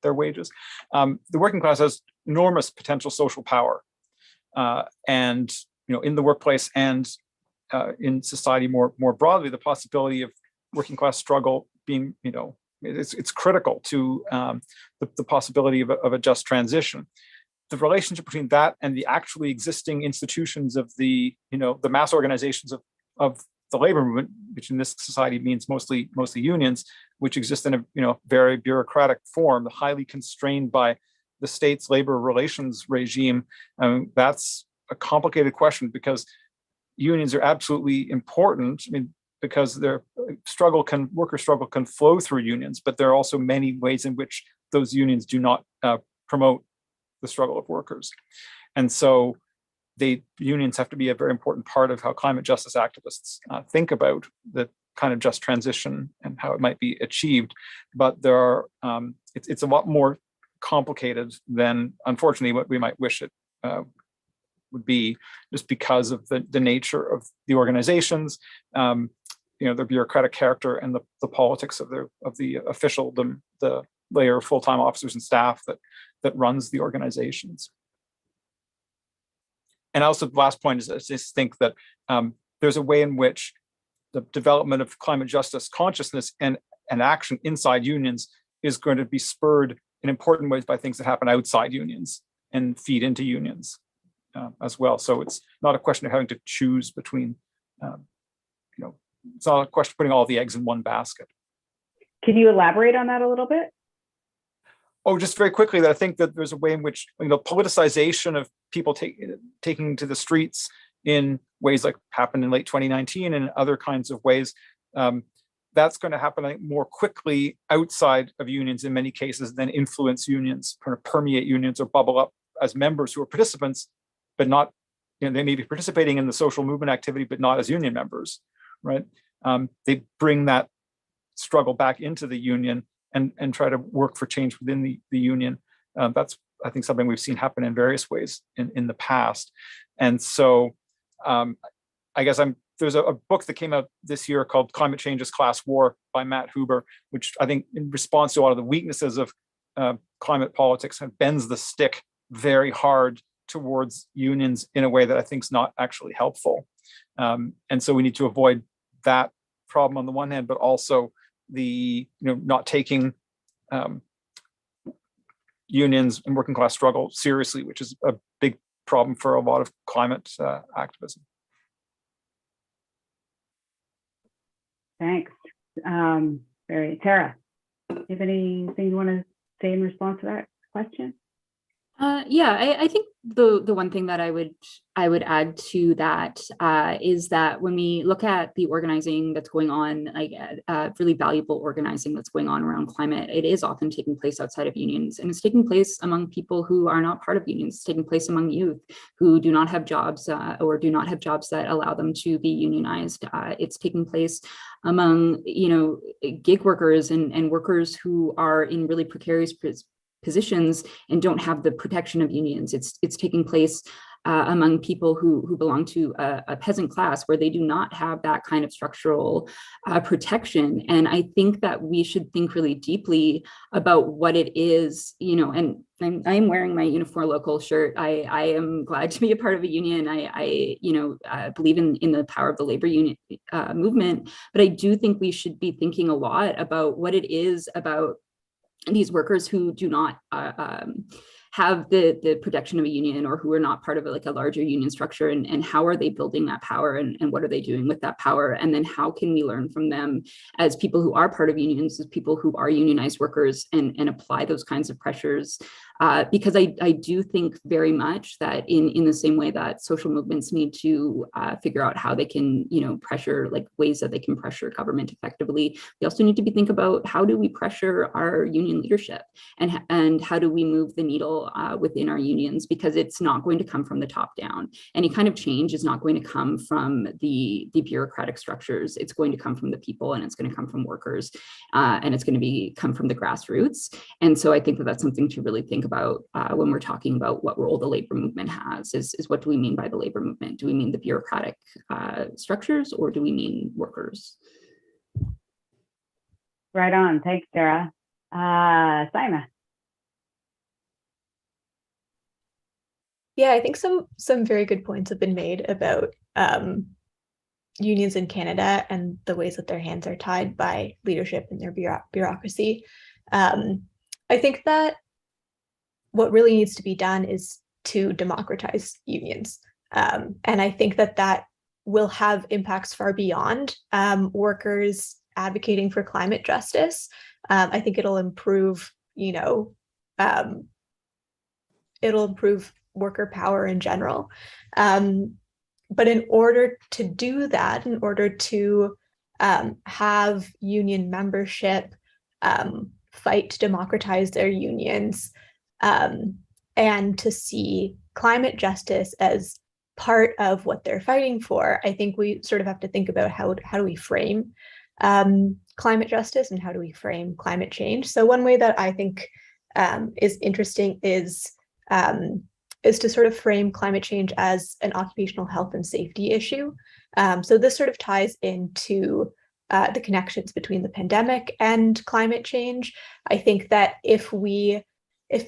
their wages. The working class has enormous potential social power, and in the workplace and in society more broadly, the possibility of working class struggle being, it's critical to the possibility of a just transition. The relationship between that and the actually existing institutions of the mass organizations of the labor movement, which in this society means mostly unions, which exist in a very bureaucratic form, highly constrained by the state's labor relations regime. That's a complicated question, because unions are absolutely important. Because their worker struggle can flow through unions, but there are also many ways in which those unions do not promote the struggle of workers. And so unions have to be a very important part of how climate justice activists think about the kind of just transition and how it might be achieved. But there are, it's a lot more complicated than, unfortunately, what we might wish it would be, just because of the nature of the organizations, their bureaucratic character, and the politics of the officialdom, the layer of full-time officers and staff that runs the organizations. And also, the last point is I just think that there's a way in which the development of climate justice consciousness and action inside unions is going to be spurred in important ways by things that happen outside unions and feed into unions as well. So it's not a question of having to choose between, it's not a question of putting all the eggs in one basket. Can you elaborate on that a little bit? Oh, just very quickly, that I think that there's a way in which politicization of people taking to the streets in ways like happened in late 2019 and other kinds of ways, that's going to happen, I think, more quickly outside of unions in many cases than influence unions, kind of permeate unions or bubble up as members who are participants, but not, they may be participating in the social movement activity, but not as union members, right? They bring that struggle back into the union and try to work for change within the union. That's, I think, something we've seen happen in various ways in the past. And so I guess there's a book that came out this year called Climate Change is Class War by Matt Huber, which I think, in response to a lot of the weaknesses of climate politics, bends the stick very hard towards unions in a way that I think is not actually helpful. And so we need to avoid that problem on the one hand, but also the not taking unions and working class struggle seriously, which is a big problem for a lot of climate activism. Thanks. Sara, do you have anything you want to say in response to that question? Yeah, I think the one thing that I would add to that is that when we look at the organizing that's going on, like really valuable organizing that's going on around climate, it is often taking place outside of unions, and it's taking place among people who are not part of unions. It's taking place among youth who do not have jobs or do not have jobs that allow them to be unionized. It's taking place among gig workers and workers who are in really precarious positions and don't have the protection of unions. It's taking place among people who belong to a peasant class where they do not have that kind of structural protection. And I think that we should think really deeply about what it is, and I'm wearing my Unifor Local shirt. I am glad to be a part of a union. I believe in the power of the labor union movement, but I do think we should be thinking a lot about what it is about these workers who do not have the protection of a union, or who are not part of a larger union structure, and how are they building that power, and what are they doing with that power, and then how can we learn from them as people who are part of unions, as people who are unionized workers, and apply those kinds of pressures. Because I do think very much that in the same way that social movements need to figure out how they can, pressure, ways that they can pressure government effectively, we also need to be thinking about how do we pressure our union leadership, and how do we move the needle within our unions, because it's not going to come from the top down. Any kind of change is not going to come from the bureaucratic structures. It's going to come from the people, and it's going to come from workers, and it's going to come from the grassroots. And so I think that that's something to really think about when we're talking about what role the labor movement has, is what do we mean by the labor movement? Do we mean the bureaucratic structures, or do we mean workers? Right on. Thanks, Sara. Saima. Yeah, I think some very good points have been made about unions in Canada and the ways that their hands are tied by leadership and their bureaucracy. I think that what really needs to be done is to democratize unions. And I think that will have impacts far beyond workers advocating for climate justice. I think it'll improve, it'll improve worker power in general. But in order to do that, in order to have union membership fight to democratize their unions, and to see climate justice as part of what they're fighting for, I think we sort of have to think about how do we frame climate justice, and how do we frame climate change. So one way that I think is interesting is to sort of frame climate change as an occupational health and safety issue. So this sort of ties into the connections between the pandemic and climate change. I think that if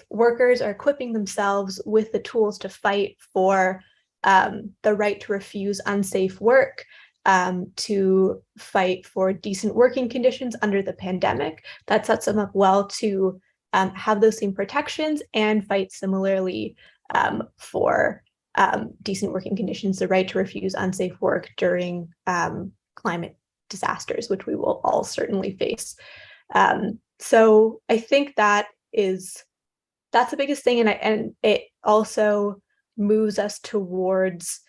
workers are equipping themselves with the tools to fight for the right to refuse unsafe work, to fight for decent working conditions under the pandemic, that sets them up well to have those same protections and fight similarly for decent working conditions, the right to refuse unsafe work during climate disasters, which we will all certainly face. So I think that's the biggest thing, and it also moves us towards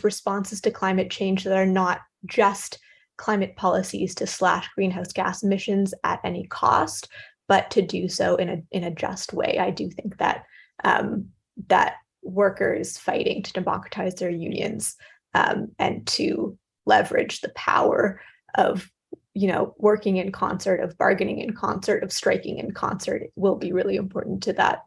responses to climate change that are not just climate policies to slash greenhouse gas emissions at any cost, but to do so in a just way. I do think that that workers fighting to democratize their unions and to leverage the power of working in concert, of bargaining in concert, of striking in concert will be really important to that.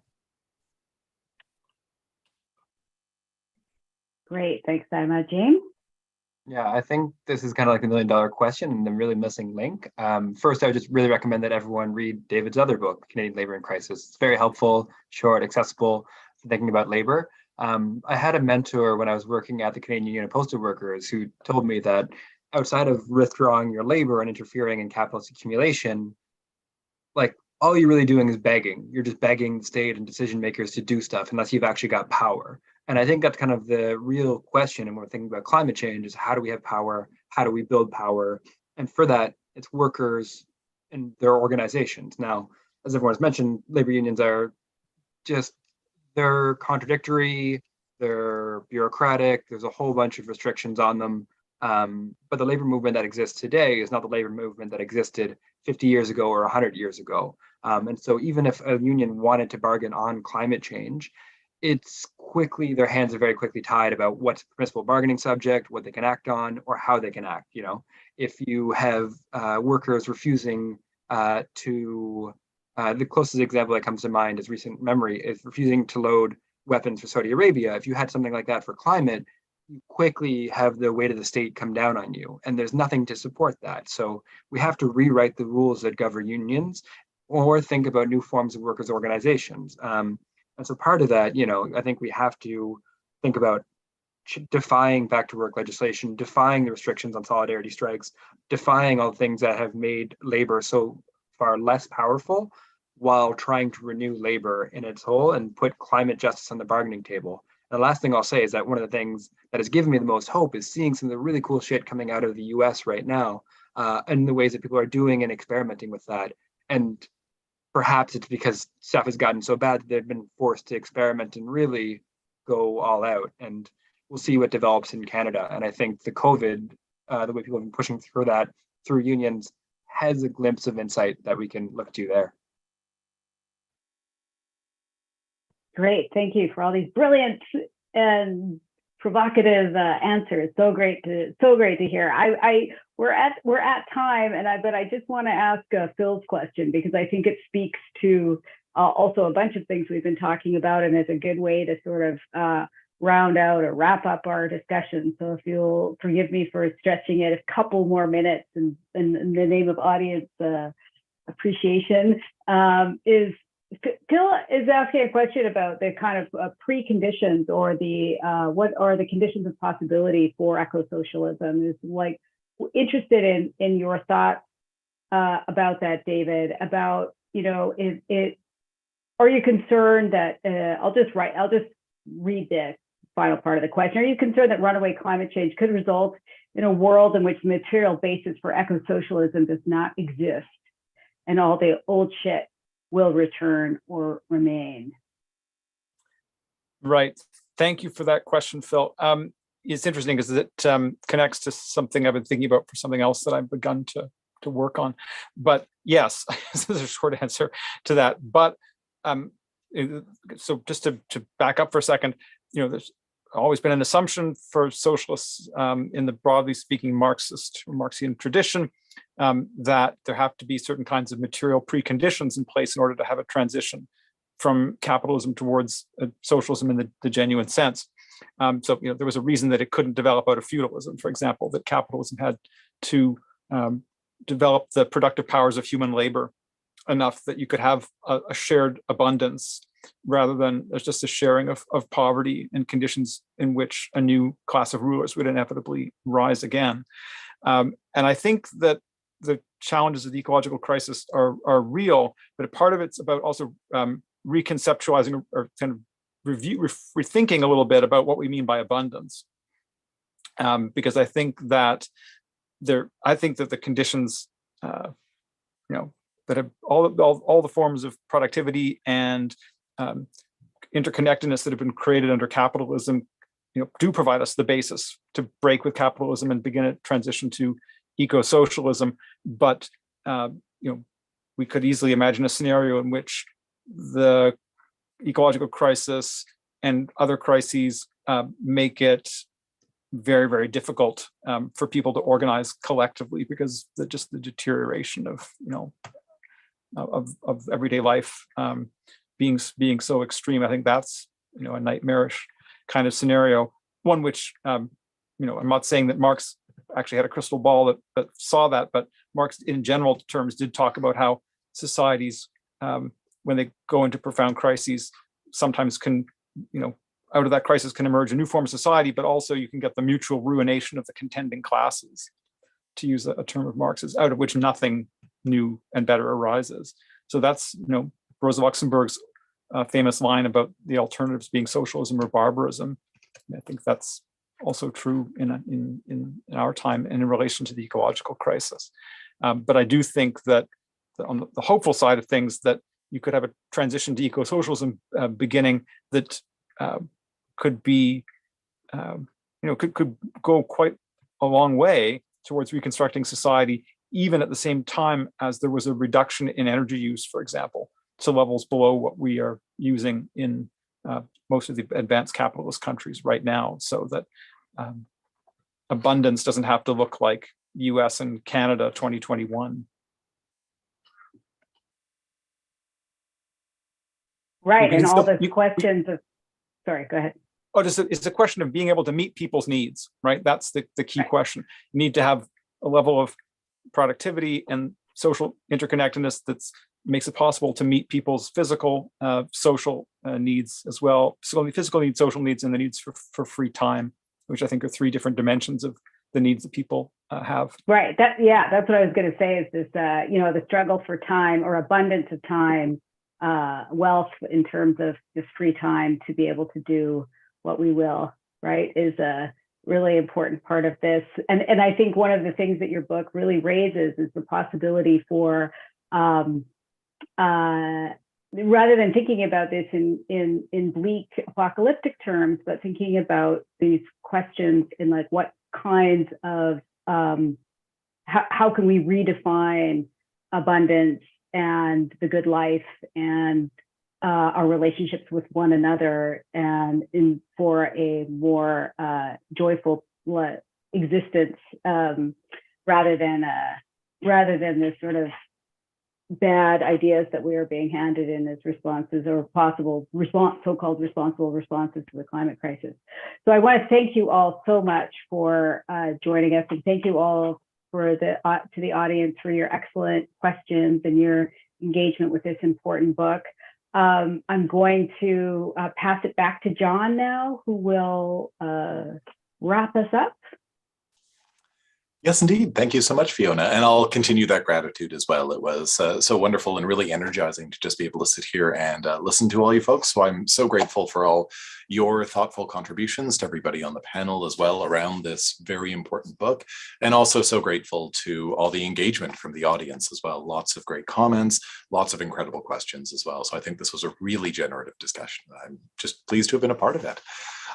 Great, thanks, Saima. James? Yeah, I think this is kind of like the million-dollar question and the really missing link. First, I would just really recommend that everyone read David's other book, Canadian Labor in Crisis. It's very helpful, short, accessible for thinking about labor. I had a mentor when I was working at the Canadian Union of Postal Workers who told me that outside of withdrawing your labor and interfering in capitalist accumulation, like all you're really doing is begging. You're just begging the state and decision makers to do stuff unless you've actually got power. And I think that's kind of the real question. And when we're thinking about climate change is how do we have power? How do we build power? And for that, it's workers and their organizations. Now, as everyone has mentioned, labor unions are just, they're contradictory, they're bureaucratic, there's a whole bunch of restrictions on them. But the labor movement that exists today is not the labor movement that existed 50 years ago or 100 years ago. And so even if a union wanted to bargain on climate change, it's quickly, their hands are very quickly tied about what's the permissible bargaining subject, what they can act on, or how they can act. If you have workers refusing the closest example that comes to mind is recent memory is refusing to load weapons for Saudi Arabia. If you had something like that for climate, you quickly have the weight of the state come down on you, and there's nothing to support that. So we have to rewrite the rules that govern unions, or think about new forms of workers' organizations. And so part of that, I think we have to think about defying back to work legislation, defying the restrictions on solidarity strikes, defying all the things that have made labor so far less powerful, while trying to renew labor in its whole and put climate justice on the bargaining table. And the last thing I'll say is that one of the things that has given me the most hope is seeing some of the really cool shit coming out of the US right now, and the ways that people are doing and experimenting with that. And perhaps it's because stuff has gotten so bad that they've been forced to experiment and really go all out. And we'll see what develops in Canada. And I think the COVID, the way people have been pushing through that through unions, has a glimpse of insight that we can look to there. Great, thank you for all these brilliant and provocative answers. So great to hear. We're at time, but I just want to ask Phil's question, because I think it speaks to also a bunch of things we've been talking about, and it's a good way to sort of round out or wrap up our discussion. So if you'll forgive me for stretching it a couple more minutes in the name of audience appreciation, Phil is asking a question about the kind of preconditions, or the what are the conditions of possibility for ecosocialism. Is like interested in your thoughts about that, David. About are you concerned that I'll just read this final part of the question. Are you concerned that runaway climate change could result in a world in which the material basis for ecosocialism does not exist, and all the old shit will return or remain? Right. Thank you for that question, Phil. It's interesting because it connects to something I've been thinking about for something else that I've begun to work on. But yes, this is a short answer to that. But so just to back up for a second, there's always been an assumption for socialists in the broadly speaking Marxist or Marxian tradition that there have to be certain kinds of material preconditions in place in order to have a transition from capitalism towards socialism in the genuine sense. So there was a reason that it couldn't develop out of feudalism, for example, that capitalism had to develop the productive powers of human labor enough that you could have a shared abundance, rather than there's just a sharing of poverty and conditions in which a new class of rulers would inevitably rise again. And I think that the challenges of the ecological crisis are real, but a part of it's about also reconceptualizing or kind of rethinking a little bit about what we mean by abundance. Because I think that the conditions, that have all the forms of productivity and interconnectedness that have been created under capitalism, do provide us the basis to break with capitalism and begin a transition to eco-socialism. But we could easily imagine a scenario in which the ecological crisis and other crises make it very, very difficult for people to organize collectively, because the deterioration of everyday life being so extreme. I think that's a nightmarish kind of scenario. One which I'm not saying that Marx actually had a crystal ball that saw that, but Marx in general terms did talk about how societies, when they go into profound crises, sometimes can, out of that crisis can emerge a new form of society, but also you can get the mutual ruination of the contending classes, to use a term of Marx's, out of which nothing new and better arises. So that's, Rosa Luxemburg's famous line about the alternatives being socialism or barbarism. And I think that's also true in our time and in relation to the ecological crisis. But I do think that on the hopeful side of things, that you could have a transition to ecosocialism beginning that could be, could go quite a long way towards reconstructing society, even at the same time as there was a reduction in energy use, for example, to levels below what we are using in most of the advanced capitalist countries right now, so that abundance doesn't have to look like US and Canada 2021. Right, and all the questions of, sorry, go ahead. Oh, it's a question of being able to meet people's needs, right? That's the key question. You need to have a level of productivity and social interconnectedness that makes it possible to meet people's physical, social needs as well. So physical needs, social needs, and the needs for free time, which I think are three different dimensions of the needs that people have. Right. That's what I was going to say. Is this, the struggle for time or abundance of time, wealth in terms of just free time to be able to do what we will, right, is a really important part of this. And I think one of the things that your book really raises is the possibility for, rather than thinking about this in bleak apocalyptic terms, but thinking about these questions in like what kinds of, how can we redefine abundance and the good life and our relationships with one another, and for a more joyful existence, rather than this sort of bad ideas that we are being handed in as responses or possible so-called responsible responses to the climate crisis. So I want to thank you all so much for joining us, and thank you all for to the audience for your excellent questions and your engagement with this important book. I'm going to pass it back to John now, who will wrap us up. Yes, indeed. Thank you so much, Fiona. And I'll continue that gratitude as well. It was so wonderful and really energizing to just be able to sit here and listen to all you folks. So I'm so grateful for all your thoughtful contributions, to everybody on the panel as well around this very important book. And also so grateful to all the engagement from the audience as well. Lots of great comments, lots of incredible questions as well. So I think this was a really generative discussion. I'm just pleased to have been a part of it.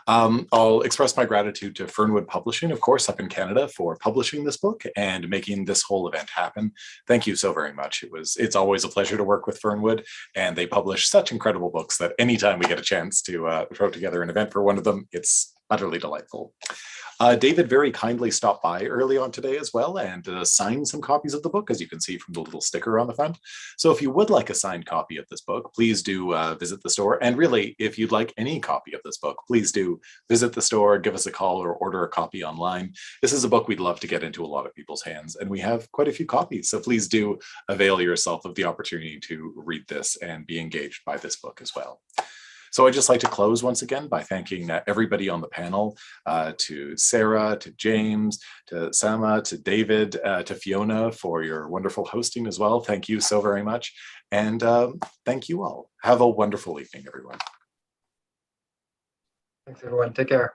I'll express my gratitude to Fernwood Publishing, of course, up in Canada, for publishing this book and making this whole event happen. Thank you so very much. It's always a pleasure to work with Fernwood, and they publish such incredible books that anytime we get a chance to throw together an event for one of them, it's utterly delightful. David very kindly stopped by early on today as well and signed some copies of the book, as you can see from the little sticker on the front. So if you would like a signed copy of this book, please do visit the store. And really, if you'd like any copy of this book, please do visit the store, give us a call, or order a copy online. This is a book we'd love to get into a lot of people's hands, and we have quite a few copies. So please do avail yourself of the opportunity to read this and be engaged by this book as well. So I'd just like to close once again by thanking everybody on the panel, to Sara, to James, to Saima, to David, to Fiona for your wonderful hosting as well. Thank you so very much. And thank you all. Have a wonderful evening, everyone. Thanks, everyone. Take care.